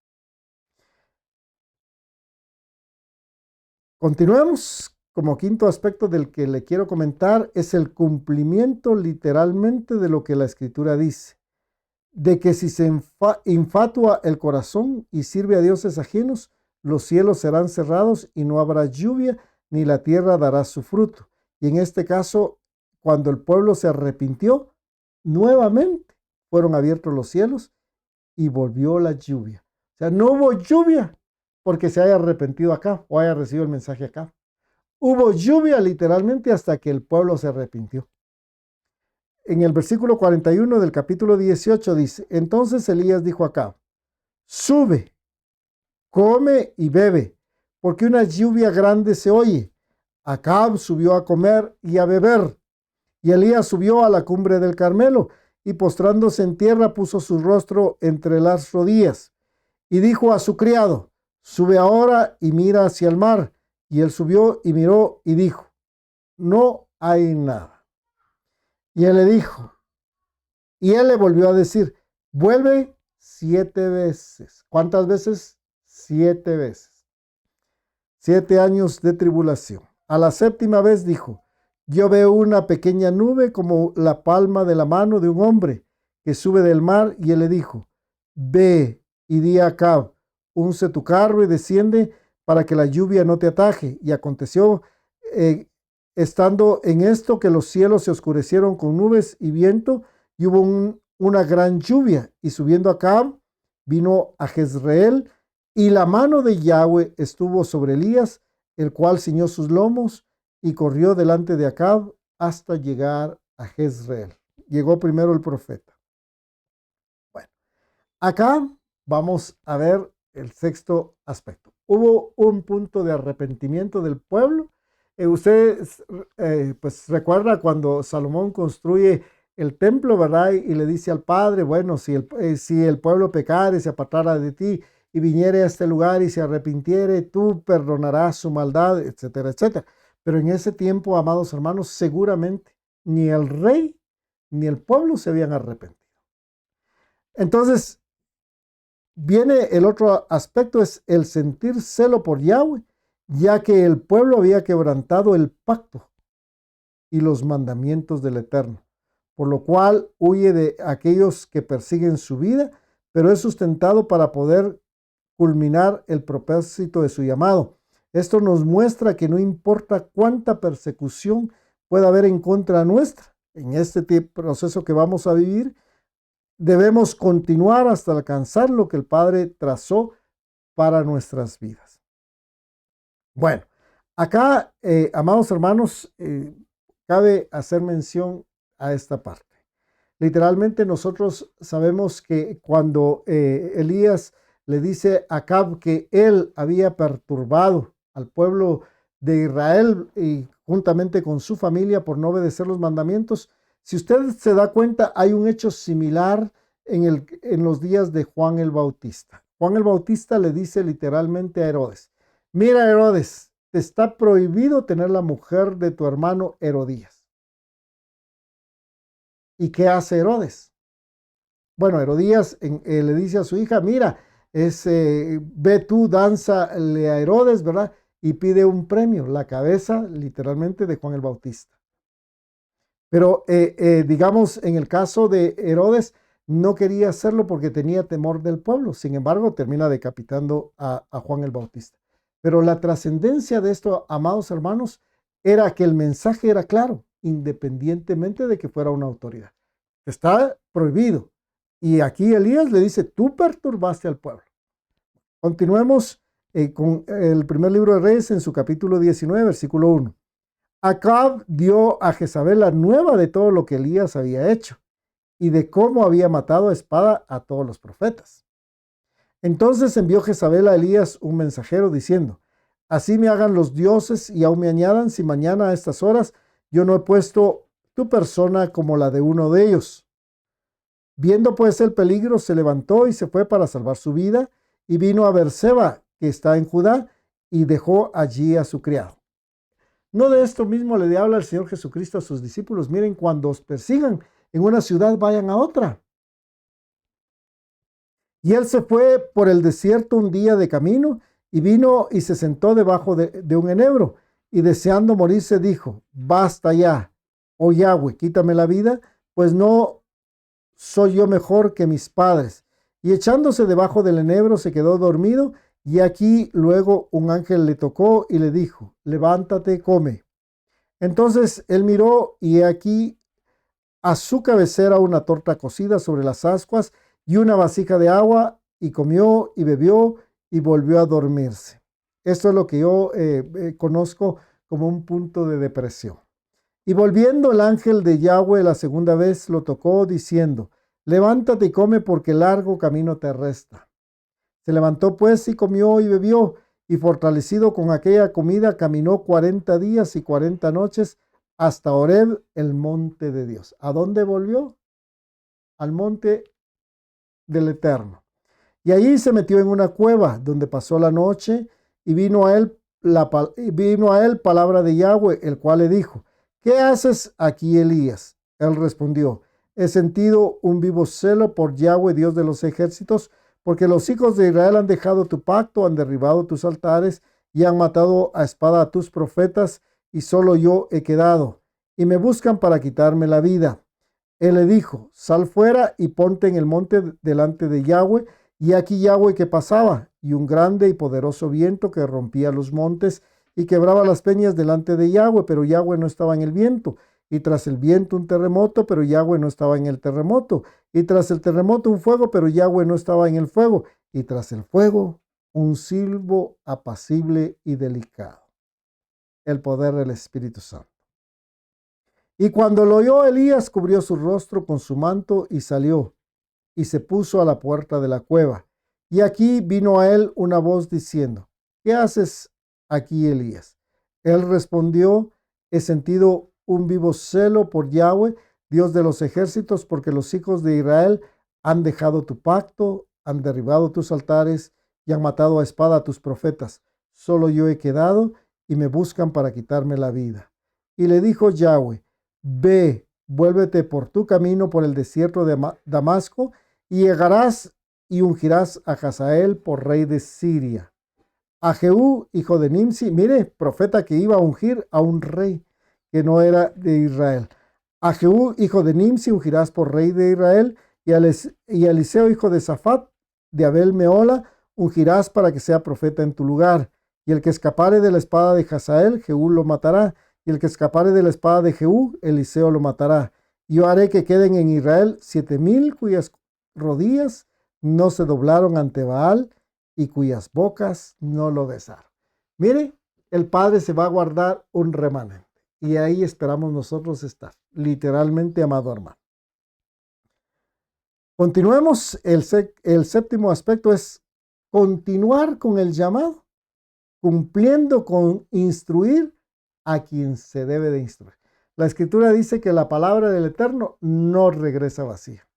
Continuemos. Como quinto aspecto del que le quiero comentar es el cumplimiento literalmente de lo que la Escritura dice, de que si se infatua el corazón y sirve a dioses ajenos, los cielos serán cerrados y no habrá lluvia, ni la tierra dará su fruto. Y en este caso, cuando el pueblo se arrepintió, nuevamente fueron abiertos los cielos y volvió la lluvia. O sea, no hubo lluvia porque se haya arrepentido acá o haya recibido el mensaje acá. Hubo lluvia literalmente hasta que el pueblo se arrepintió. En el versículo 41 del capítulo 18 dice, entonces Elías dijo a Acab, sube, come y bebe, porque una lluvia grande se oye. Acab subió a comer y a beber, y Elías subió a la cumbre del Carmelo, y postrándose en tierra puso su rostro entre las rodillas, y dijo a su criado, sube ahora y mira hacia el mar. Y él subió y miró y dijo, no hay nada. Y él le dijo, y él le volvió a decir, vuelve 7 veces. ¿Cuántas veces? 7 veces. 7 años de tribulación. A la 7ª vez dijo, yo veo una pequeña nube como la palma de la mano de un hombre que sube del mar. Y él le dijo, ve y di a Acab, unce tu carro y desciende para que la lluvia no te ataje. Y aconteció, estando en esto, que los cielos se oscurecieron con nubes y viento, y hubo una gran lluvia. Y subiendo Acab, vino a Jezreel, y la mano de Yahweh estuvo sobre Elías, el cual ciñó sus lomos y corrió delante de Acab hasta llegar a Jezreel. Llegó primero el profeta. Bueno, acá vamos a ver el 6º aspecto. Hubo un punto de arrepentimiento del pueblo. Ustedes pues recuerda cuando Salomón construye el templo, ¿verdad? Y le dice al Padre, bueno, si el pueblo pecare, se apartara de ti y viniere a este lugar y se arrepintiere, tú perdonarás su maldad, etcétera, etcétera. Pero en ese tiempo, amados hermanos, seguramente ni el rey ni el pueblo se habían arrepentido. Entonces, viene el otro aspecto, es el sentir celo por Yahweh, ya que el pueblo había quebrantado el pacto y los mandamientos del Eterno, por lo cual huye de aquellos que persiguen su vida, pero es sustentado para poder culminar el propósito de su llamado. Esto nos muestra que no importa cuánta persecución pueda haber en contra nuestra, en este proceso que vamos a vivir, debemos continuar hasta alcanzar lo que el Padre trazó para nuestras vidas. Bueno, acá, amados hermanos, cabe hacer mención a esta parte. Literalmente nosotros sabemos que cuando Elías le dice a Acab que él había perturbado al pueblo de Israel y juntamente con su familia por no obedecer los mandamientos, si usted se da cuenta, hay un hecho similar en los días de Juan el Bautista. Juan el Bautista le dice literalmente a Herodes, mira Herodes, te está prohibido tener la mujer de tu hermano Herodías. ¿Y qué hace Herodes? Bueno, Herodías le dice a su hija, mira, ve tú, dánzale a Herodes, ¿verdad? Y pide un premio, la cabeza literalmente de Juan el Bautista. Pero digamos, en el caso de Herodes, no quería hacerlo porque tenía temor del pueblo. Sin embargo, termina decapitando a Juan el Bautista. Pero la trascendencia de esto, amados hermanos, era que el mensaje era claro, independientemente de que fuera una autoridad. Está prohibido. Y aquí Elías le dice, tú perturbaste al pueblo. Continuemos con el primer libro de Reyes en su capítulo 19, versículo 1. Acab dio a Jezabel la nueva de todo lo que Elías había hecho y de cómo había matado a espada a todos los profetas. Entonces envió Jezabel a Elías un mensajero diciendo, así me hagan los dioses y aún me añadan si mañana a estas horas yo no he puesto tu persona como la de uno de ellos. Viendo pues el peligro, se levantó y se fue para salvar su vida y vino a Berseba, que está en Judá, y dejó allí a su criado. No de esto mismo le habla el Señor Jesucristo a sus discípulos. Miren, cuando os persigan en una ciudad, vayan a otra. Y él se fue por el desierto un día de camino y vino y se sentó debajo de un enebro. Y deseando morirse dijo, basta ya, oh Yahweh, quítame la vida, pues no soy yo mejor que mis padres. Y echándose debajo del enebro se quedó dormido. Y aquí luego un ángel le tocó y le dijo, levántate, come. Entonces él miró y aquí a su cabecera una torta cocida sobre las ascuas y una vasija de agua, y comió y bebió y volvió a dormirse. Esto es lo que yo conozco como un punto de depresión. Y volviendo el ángel de Yahweh la segunda vez lo tocó diciendo, levántate y come porque largo camino te resta. Se levantó pues y comió y bebió, y fortalecido con aquella comida caminó 40 días y 40 noches hasta Horeb, el monte de Dios. ¿A dónde volvió? Al monte del Eterno. Y allí se metió en una cueva donde pasó la noche y vino a él palabra de Yahweh, el cual le dijo, ¿qué haces aquí, Elías? Él respondió, he sentido un vivo celo por Yahweh, Dios de los ejércitos, porque los hijos de Israel han dejado tu pacto, han derribado tus altares y han matado a espada a tus profetas, y solo yo he quedado, y me buscan para quitarme la vida. Él le dijo, sal fuera y ponte en el monte delante de Yahweh. Y aquí Yahweh que pasaba, y un grande y poderoso viento que rompía los montes y quebraba las peñas delante de Yahweh, pero Yahweh no estaba en el viento. Y tras el viento un terremoto, pero Yahweh no estaba en el terremoto. Y tras el terremoto un fuego, pero Yahweh no estaba en el fuego. Y tras el fuego un silbo apacible y delicado. El poder del Espíritu Santo. Y cuando lo oyó Elías, cubrió su rostro con su manto y salió, y se puso a la puerta de la cueva. Y aquí vino a él una voz diciendo, ¿qué haces aquí, Elías? Él respondió, he sentido un vivo celo por Yahweh, Dios de los ejércitos, porque los hijos de Israel han dejado tu pacto, han derribado tus altares y han matado a espada a tus profetas. Solo yo he quedado y me buscan para quitarme la vida. Y le dijo Yahweh, ve, vuélvete por tu camino por el desierto de Damasco, y llegarás y ungirás a Hazael por rey de Siria. A Jehú, hijo de Nimsi, mire, profeta que iba a ungir a un rey que no era de Israel. A Jehú, hijo de Nimsi, ungirás por rey de Israel, y a Eliseo, hijo de Safat, de Abel Meola, ungirás para que sea profeta en tu lugar. Y el que escapare de la espada de Hazael, Jehú lo matará. Y el que escapare de la espada de Jehú, Eliseo lo matará. Yo haré que queden en Israel 7,000 cuyas rodillas no se doblaron ante Baal y cuyas bocas no lo besaron. Mire, el Padre se va a guardar un remanente y ahí esperamos nosotros estar, literalmente, amado hermano. Continuemos. El séptimo aspecto es continuar con el llamado, cumpliendo con instruir a quien se debe de instruir. La Escritura dice que la palabra del Eterno no regresa vacía.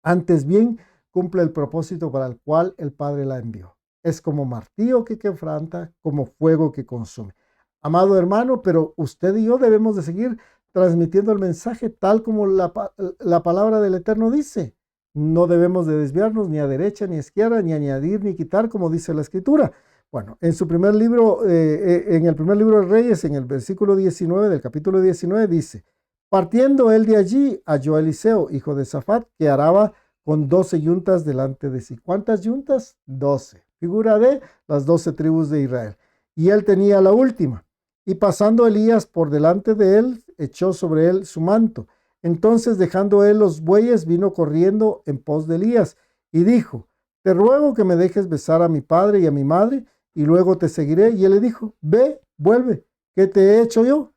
Antes bien, cumple el propósito para el cual el Padre la envió. Es como martillo que quebranta, como fuego que consume. Amado hermano, pero usted y yo debemos de seguir transmitiendo el mensaje tal como la palabra del Eterno dice. No debemos de desviarnos ni a derecha ni a izquierda, ni añadir ni quitar, como dice la Escritura. Bueno, en su primer libro, en el primer libro de Reyes, en el versículo 19 del capítulo 19, dice, partiendo él de allí, halló a Eliseo, hijo de Safat, que araba con 12 yuntas delante de sí. ¿Cuántas yuntas? 12. Figura de las 12 tribus de Israel. Y él tenía la última. Y pasando Elías por delante de él, echó sobre él su manto. Entonces, dejando él los bueyes, vino corriendo en pos de Elías y dijo, te ruego que me dejes besar a mi padre y a mi madre, y luego te seguiré. Y él le dijo, ve, vuelve, ¿qué te he hecho yo?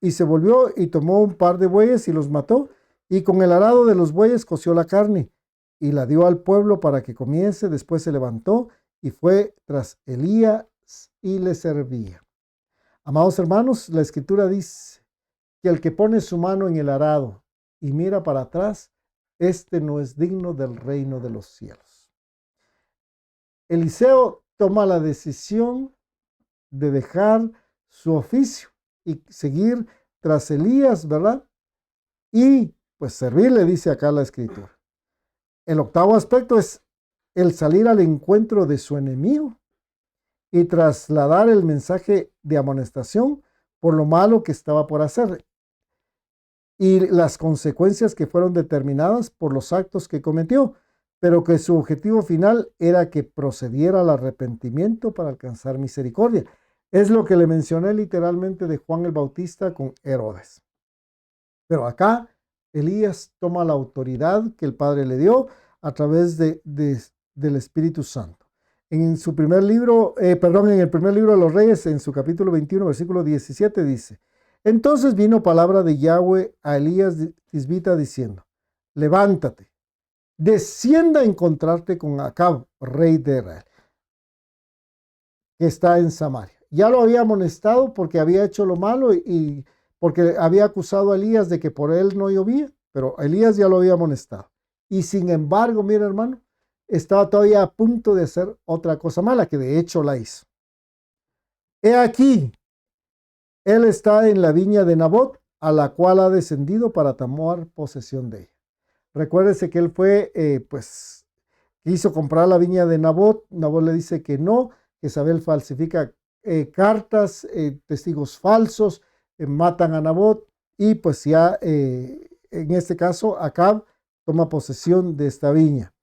Y se volvió y tomó un par de bueyes y los mató, y con el arado de los bueyes coció la carne, y la dio al pueblo para que comiese. Después se levantó y fue tras Elías y le servía. Amados hermanos, la Escritura dice que el que pone su mano en el arado y mira para atrás, este no es digno del reino de los cielos. Eliseo toma la decisión de dejar su oficio y seguir tras Elías, ¿verdad? Y pues servirle, dice acá la Escritura. El octavo aspecto es el salir al encuentro de su enemigo y trasladar el mensaje de amonestación por lo malo que estaba por hacer y las consecuencias que fueron determinadas por los actos que cometió, pero que su objetivo final era que procediera al arrepentimiento para alcanzar misericordia. Es lo que le mencioné literalmente de Juan el Bautista con Herodes. Pero acá Elías toma la autoridad que el Padre le dio a través de del Espíritu Santo. En el primer libro de los Reyes, en su capítulo 21, versículo 17, dice: Entonces vino palabra de Yahweh a Elías Tisbita diciendo: Levántate, descienda a encontrarte con Acab, rey de Israel, que está en Samaria. Ya lo había amonestado porque había hecho lo malo y porque había acusado a Elías de que por él no llovía, pero Elías ya lo había amonestado. Y sin embargo, mira, hermano, estaba todavía a punto de hacer otra cosa mala, que de hecho la hizo. He aquí, él está en la viña de Nabot, a la cual ha descendido para tomar posesión de ella. Recuérdese que él fue, quiso comprar la viña de Nabot. Nabot le dice que no, que Jezabel falsifica cartas, testigos falsos, matan a Nabot y pues ya en este caso Acab toma posesión de esta viña.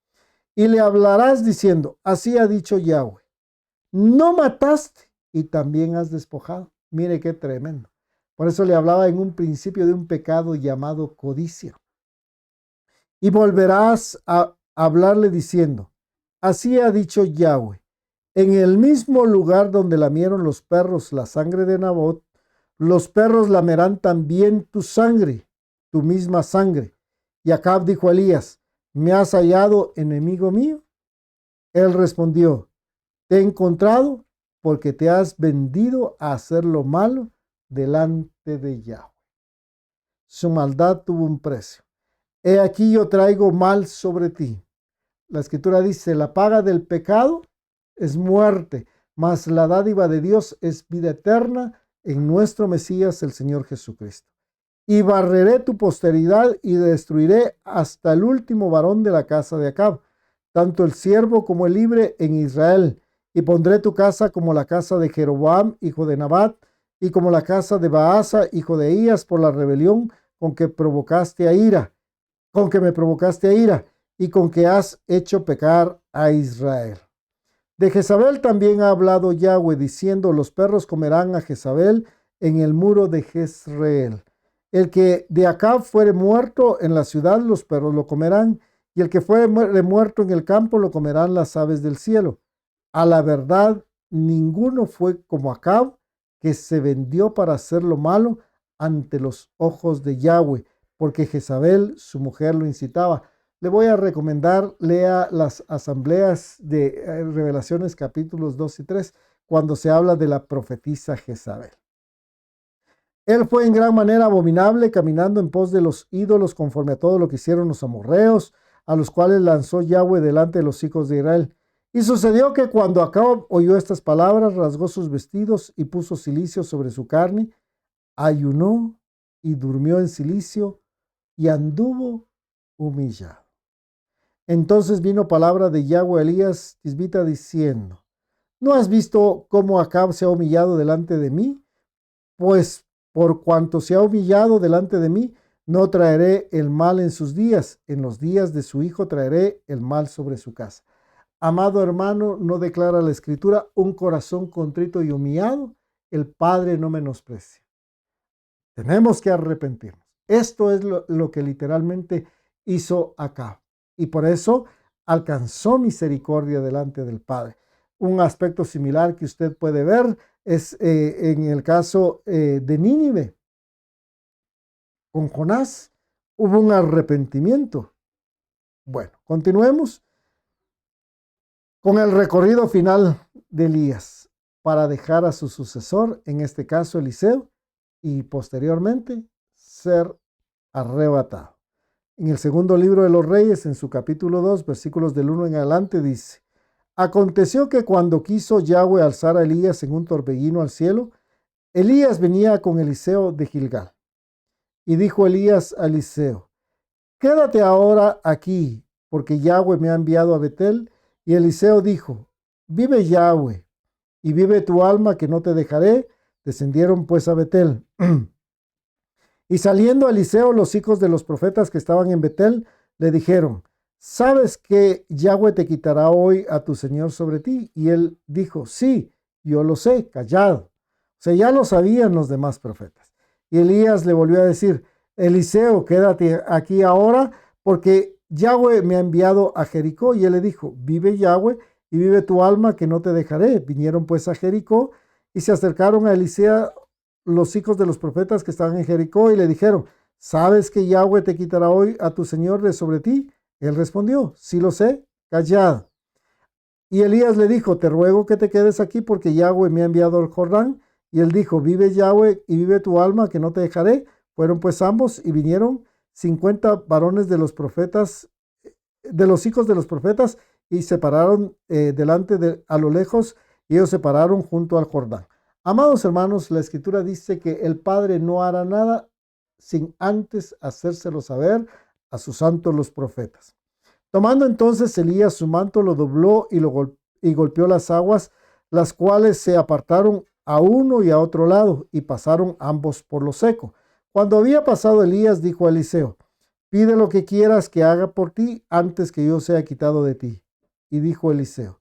Y le hablarás diciendo: así ha dicho Yahweh, no mataste y también has despojado. Mire qué tremendo. Por eso le hablaba en un principio de un pecado llamado codicia. Y volverás a hablarle diciendo: así ha dicho Yahweh, en el mismo lugar donde lamieron los perros la sangre de Nabot, los perros lamerán también tu sangre, tu misma sangre. Y Acab dijo a Elías: ¿me has hallado, enemigo mío? Él respondió: te he encontrado porque te has vendido a hacer lo malo delante de Yahweh. Su maldad tuvo un precio. He aquí yo traigo mal sobre ti. La escritura dice: la paga del pecado es muerte, mas la dádiva de Dios es vida eterna en nuestro Mesías, el Señor Jesucristo. Y barreré tu posteridad y destruiré hasta el último varón de la casa de Acab, tanto el siervo como el libre en Israel. Y pondré tu casa como la casa de Jeroboam, hijo de Nabat, y como la casa de Baasa, hijo de Ahías, por la rebelión con que me provocaste a ira, y con que has hecho pecar a Israel. De Jezabel también ha hablado Yahweh, diciendo: los perros comerán a Jezabel en el muro de Jezreel. El que de Acab fuere muerto en la ciudad, los perros lo comerán, y el que fuere muerto en el campo, lo comerán las aves del cielo. A la verdad, ninguno fue como Acab, que se vendió para hacer lo malo ante los ojos de Yahweh, porque Jezabel, su mujer, lo incitaba. Le voy a recomendar, lea las asambleas de Revelaciones capítulos 2 y 3, cuando se habla de la profetisa Jezabel. Él fue en gran manera abominable, caminando en pos de los ídolos, conforme a todo lo que hicieron los amorreos, a los cuales lanzó Yahweh delante de los hijos de Israel. Y sucedió que cuando Acab oyó estas palabras, rasgó sus vestidos y puso cilicio sobre su carne, ayunó y durmió en cilicio y anduvo humillado. Entonces vino palabra de Yahweh a Elías Tisbita diciendo: ¿no has visto cómo Acab se ha humillado delante de mí? Pues por cuanto se ha humillado delante de mí, no traeré el mal en sus días. En los días de su hijo traeré el mal sobre su casa. Amado hermano, ¿no declara la escritura: un corazón contrito y humillado el Padre no menosprecia? Tenemos que arrepentirnos. Esto es lo que literalmente hizo Acab. Y por eso alcanzó misericordia delante del Padre. Un aspecto similar que usted puede ver es en el caso de Nínive. Con Jonás hubo un arrepentimiento. Bueno, continuemos con el recorrido final de Elías para dejar a su sucesor, en este caso Eliseo, y posteriormente ser arrebatado. En el segundo libro de los Reyes, en su capítulo 2, versículos del 1 en adelante, dice: aconteció que cuando quiso Yahweh alzar a Elías en un torbellino al cielo, Elías venía con Eliseo de Gilgal. Y dijo Elías a Eliseo: quédate ahora aquí, porque Yahweh me ha enviado a Betel. Y Eliseo dijo: vive Yahweh, y vive tu alma, que no te dejaré. Descendieron pues a Betel. Y saliendo Eliseo, los hijos de los profetas que estaban en Betel le dijeron: ¿sabes que Yahweh te quitará hoy a tu señor sobre ti? Y él dijo: sí, yo lo sé, callad. O sea, ya lo sabían los demás profetas. Y Elías le volvió a decir: Eliseo, quédate aquí ahora, porque Yahweh me ha enviado a Jericó. Y él le dijo, vive Yahweh y vive tu alma, que no te dejaré. Vinieron pues a Jericó y se acercaron a Eliseo los hijos de los profetas que estaban en Jericó y le dijeron, ¿sabes que Yahweh te quitará hoy a tu señor de sobre ti? Él respondió, sí lo sé, callad. Y Elías le dijo, te ruego que te quedes aquí porque Yahweh me ha enviado al Jordán. Y él dijo, vive Yahweh y vive tu alma, que no te dejaré. Fueron pues ambos y vinieron 50 varones de los profetas, de los hijos de los profetas, y se pararon a lo lejos, y ellos se pararon junto al Jordán. Amados hermanos, la escritura dice que el Padre no hará nada sin antes hacérselo saber a sus santos los profetas. Tomando entonces Elías su manto, lo dobló y golpeó las aguas, las cuales se apartaron a uno y a otro lado, y pasaron ambos por lo seco. Cuando había pasado Elías, dijo a Eliseo, pide lo que quieras que haga por ti antes que yo sea quitado de ti. Y dijo Eliseo,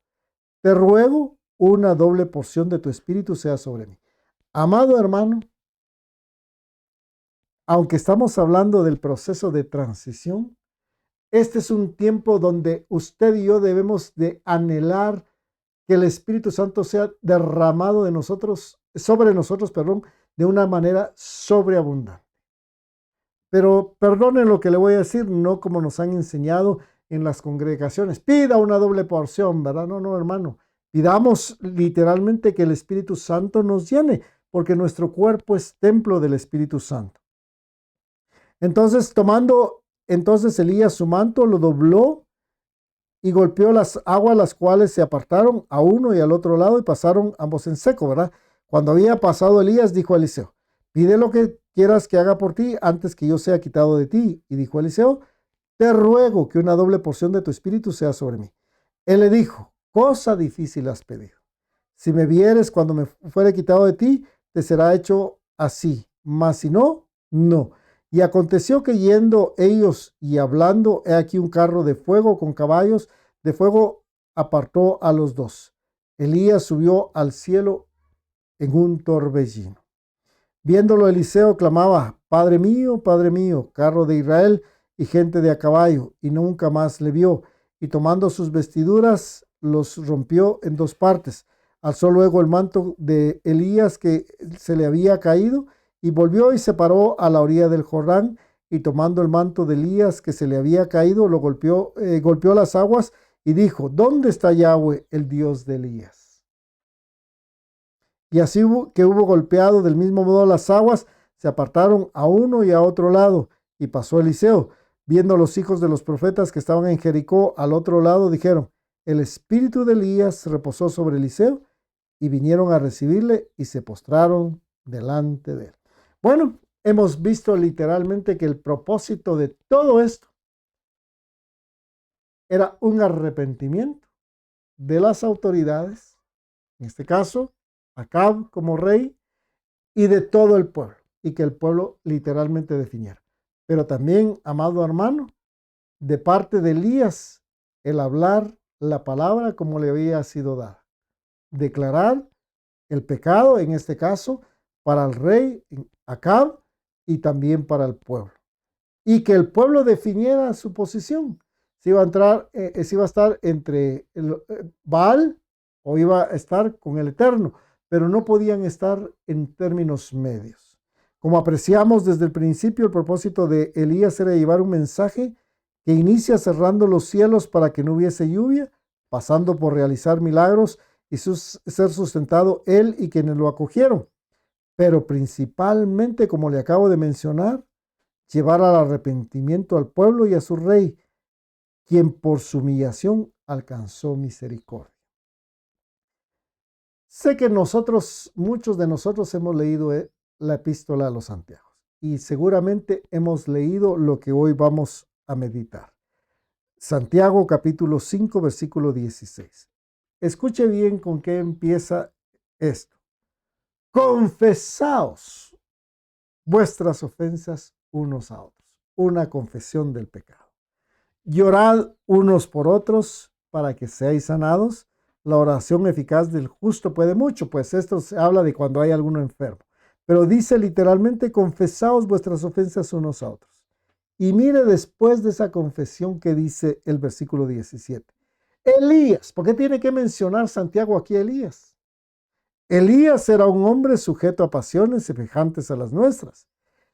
te ruego una doble porción de tu espíritu sea sobre mí. Amado hermano, aunque estamos hablando del proceso de transición, este es un tiempo donde usted y yo debemos de anhelar que el Espíritu Santo sea derramado sobre nosotros, de una manera sobreabundante. Pero perdonen lo que le voy a decir, no como nos han enseñado en las congregaciones. Pida una doble porción, ¿verdad? No, hermano. Pidamos literalmente que el Espíritu Santo nos llene, porque nuestro cuerpo es templo del Espíritu Santo. Entonces, entonces Elías su manto, lo dobló y golpeó las aguas, las cuales se apartaron a uno y al otro lado y pasaron ambos en seco, ¿verdad? Cuando había pasado Elías, dijo a Eliseo, pide lo que quieras que haga por ti antes que yo sea quitado de ti. Y dijo Eliseo, te ruego que una doble porción de tu espíritu sea sobre mí. Él le dijo, cosa difícil has pedido. Si me vieres cuando me fuere quitado de ti, te será hecho así, mas si no, no. Y aconteció que yendo ellos y hablando, he aquí un carro de fuego con caballos de fuego apartó a los dos. Elías subió al cielo en un torbellino. Viéndolo Eliseo clamaba, Padre mío, carro de Israel y gente de a caballo, y nunca más le vio. Y tomando sus vestiduras, los rompió en dos partes. Alzó luego el manto de Elías que se le había caído, y volvió y se paró a la orilla del Jordán, y tomando el manto de Elías que se le había caído, lo golpeó las aguas, y dijo, ¿dónde está Yahweh, el Dios de Elías? Y así que hubo golpeado del mismo modo las aguas, se apartaron a uno y a otro lado, y pasó Eliseo. Viendo los hijos de los profetas que estaban en Jericó al otro lado, dijeron, el espíritu de Elías reposó sobre Eliseo, y vinieron a recibirle y se postraron delante de él. Bueno, hemos visto literalmente que el propósito de todo esto era un arrepentimiento de las autoridades, en este caso, Acab como rey, y de todo el pueblo, y que el pueblo literalmente definiera. Pero también, amado hermano, de parte de Elías, el hablar la palabra como le había sido dada, declarar el pecado, en este caso, para el rey Acab y también para el pueblo. Y que el pueblo definiera su posición. Si iba a estar entre Baal o iba a estar con el Eterno, pero no podían estar en términos medios. Como apreciamos desde el principio, el propósito de Elías era llevar un mensaje que inicia cerrando los cielos para que no hubiese lluvia, pasando por realizar milagros y ser sustentado él y quienes lo acogieron. Pero principalmente, como le acabo de mencionar, llevar al arrepentimiento al pueblo y a su rey, quien por su humillación alcanzó misericordia. Sé que muchos de nosotros hemos leído la epístola a los Santiago y seguramente hemos leído lo que hoy vamos a meditar. Santiago capítulo 5, versículo 16. Escuche bien con qué empieza esto. Confesaos vuestras ofensas unos a otros. Una confesión del pecado. Llorad unos por otros para que seáis sanados. La oración eficaz del justo puede mucho, pues esto se habla de cuando hay alguno enfermo. Pero dice literalmente, confesaos vuestras ofensas unos a otros Y mire después de esa confesión que dice el versículo 17. Elías, ¿por qué tiene que mencionar Santiago aquí a Elías? Elías era un hombre sujeto a pasiones semejantes a las nuestras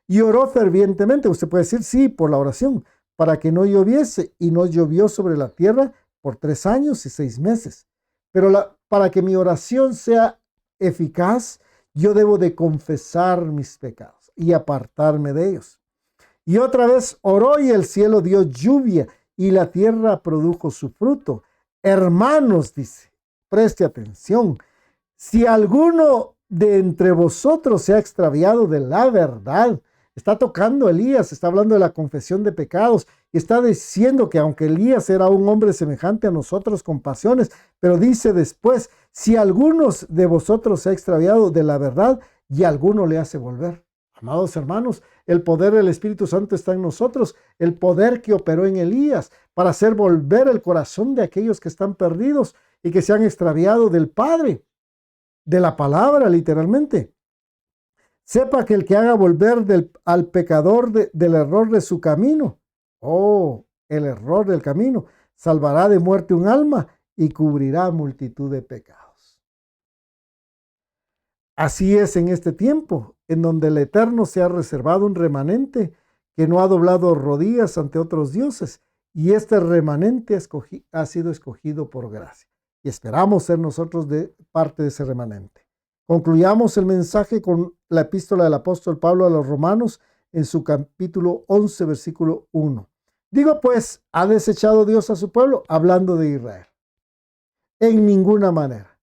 y oró fervientemente. Usted puede decir, sí, por la oración, para que no lloviese, y no llovió sobre la tierra por 3 años y 6 meses. Pero para que mi oración sea eficaz, yo debo de confesar mis pecados y apartarme de ellos. Y otra vez oró y el cielo dio lluvia y la tierra produjo su fruto. Hermanos, dice, preste atención. Si alguno de entre vosotros se ha extraviado de la verdad, está tocando Elías, está hablando de la confesión de pecados y está diciendo que aunque Elías era un hombre semejante a nosotros con pasiones, pero dice después, si alguno de vosotros se ha extraviado de la verdad y alguno le hace volver. Amados hermanos, el poder del Espíritu Santo está en nosotros, el poder que operó en Elías para hacer volver el corazón de aquellos que están perdidos y que se han extraviado del Padre, de la palabra literalmente. Sepa que el que haga volver al pecador del error de su camino, el error del camino, salvará de muerte un alma y cubrirá multitud de pecados. Así es en este tiempo, en donde el Eterno se ha reservado un remanente que no ha doblado rodillas ante otros dioses, y este remanente ha sido escogido por gracia. Y esperamos ser nosotros de parte de ese remanente. Concluyamos el mensaje con la epístola del apóstol Pablo a los Romanos en su capítulo 11, versículo 1. Digo pues, ¿ha desechado Dios a su pueblo? Hablando de Israel. En ninguna manera,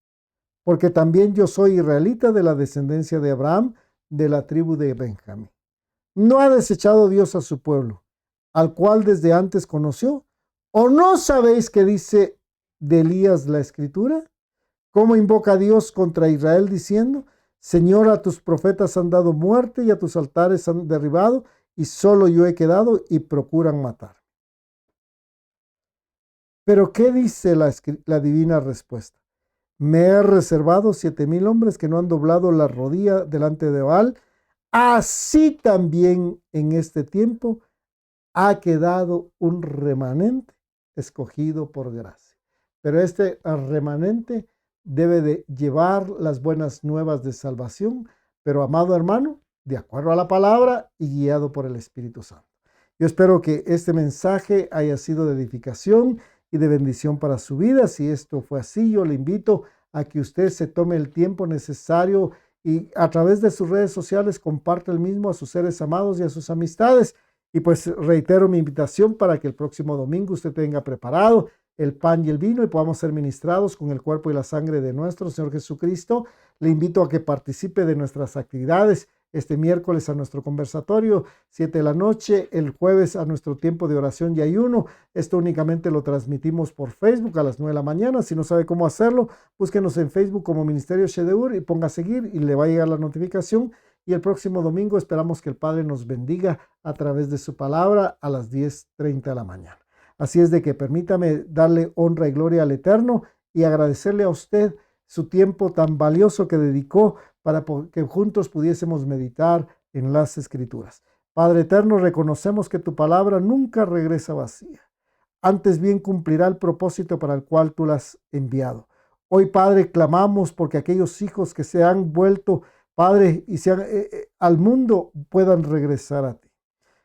porque también yo soy israelita de la descendencia de Abraham, de la tribu de Benjamín. ¿No ha desechado Dios a su pueblo, al cual desde antes conoció? ¿O no sabéis qué dice de Elías la Escritura? ¿Cómo invoca a Dios contra Israel diciendo, Señor, a tus profetas han dado muerte y a tus altares han derribado, y solo yo he quedado y procuran matar? Pero ¿qué dice la divina respuesta? Me he reservado 7,000 hombres que no han doblado la rodilla delante de Baal. Así también en este tiempo ha quedado un remanente escogido por gracia. Pero este remanente debe de llevar las buenas nuevas de salvación, pero amado hermano, de acuerdo a la palabra y guiado por el Espíritu Santo. Yo espero que este mensaje haya sido de edificación y de bendición para su vida. Si esto fue así, yo le invito a que usted se tome el tiempo necesario y a través de sus redes sociales comparte el mismo a sus seres amados y a sus amistades. Y pues reitero mi invitación para que el próximo domingo usted tenga preparado el pan y el vino y podamos ser ministrados con el cuerpo y la sangre de nuestro Señor Jesucristo. Le invito a que participe de nuestras actividades este miércoles a nuestro conversatorio, 7 de la noche, el jueves a nuestro tiempo de oración y ayuno. Esto únicamente lo transmitimos por Facebook a las 9 de la mañana. Si no sabe cómo hacerlo, búsquenos en Facebook como Ministerio Shedeur y ponga a seguir y le va a llegar la notificación. Y el próximo domingo esperamos que el Padre nos bendiga a través de su palabra a las 10:30 de la mañana. Así es de que permítame darle honra y gloria al Eterno y agradecerle a usted su tiempo tan valioso que dedicó para que juntos pudiésemos meditar en las Escrituras. Padre eterno, reconocemos que tu palabra nunca regresa vacía. Antes bien cumplirá el propósito para el cual tú la has enviado. Hoy, Padre, clamamos porque aquellos hijos que se han vuelto, Padre, y al mundo puedan regresar a ti.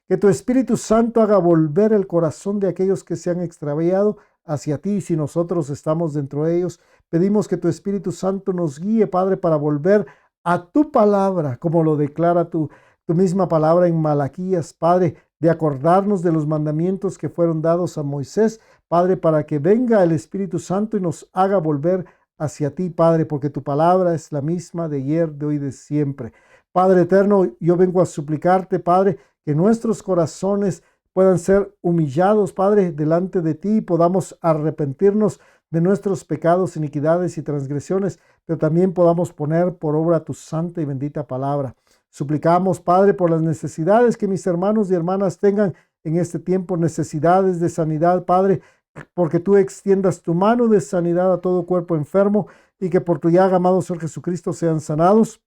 Que tu Espíritu Santo haga volver el corazón de aquellos que se han extraviado hacia ti. Y si nosotros estamos dentro de ellos, pedimos que tu Espíritu Santo nos guíe, Padre, para volver a tu palabra, como lo declara tu misma palabra en Malaquías, Padre, de acordarnos de los mandamientos que fueron dados a Moisés, Padre, para que venga el Espíritu Santo y nos haga volver hacia ti, Padre, porque tu palabra es la misma de ayer, de hoy, de siempre. Padre eterno, yo vengo a suplicarte, Padre, que nuestros corazones puedan ser humillados, Padre, delante de ti y podamos arrepentirnos de nuestros pecados, iniquidades y transgresiones, pero también podamos poner por obra tu santa y bendita palabra. Suplicamos, Padre, por las necesidades que mis hermanos y hermanas tengan en este tiempo, necesidades de sanidad, Padre, porque tú extiendas tu mano de sanidad a todo cuerpo enfermo y que por tu llaga, amado Señor Jesucristo, sean sanados.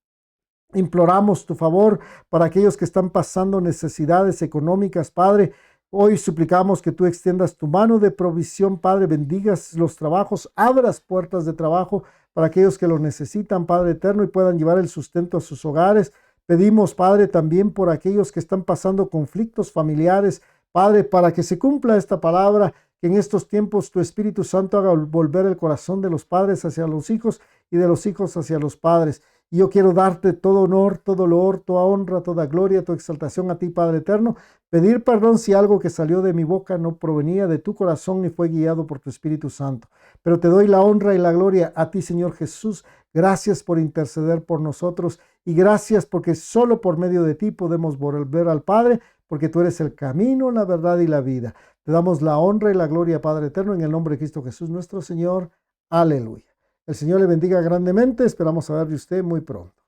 Imploramos tu favor para aquellos que están pasando necesidades económicas, Padre. Hoy suplicamos que tú extiendas tu mano de provisión, Padre, bendigas los trabajos, abras puertas de trabajo para aquellos que lo necesitan, Padre eterno, y puedan llevar el sustento a sus hogares. Pedimos, Padre, también por aquellos que están pasando conflictos familiares, Padre, para que se cumpla esta palabra, que en estos tiempos tu Espíritu Santo haga volver el corazón de los padres hacia los hijos y de los hijos hacia los padres. Y yo quiero darte todo honor, todo loor, toda honra, toda gloria, toda exaltación a ti, Padre eterno. Pedir perdón si algo que salió de mi boca no provenía de tu corazón ni fue guiado por tu Espíritu Santo. Pero te doy la honra y la gloria a ti, Señor Jesús. Gracias por interceder por nosotros y gracias porque solo por medio de ti podemos volver al Padre, porque tú eres el camino, la verdad y la vida. Te damos la honra y la gloria, Padre eterno, en el nombre de Cristo Jesús, nuestro Señor. Aleluya. El Señor le bendiga grandemente. Esperamos saber de usted muy pronto.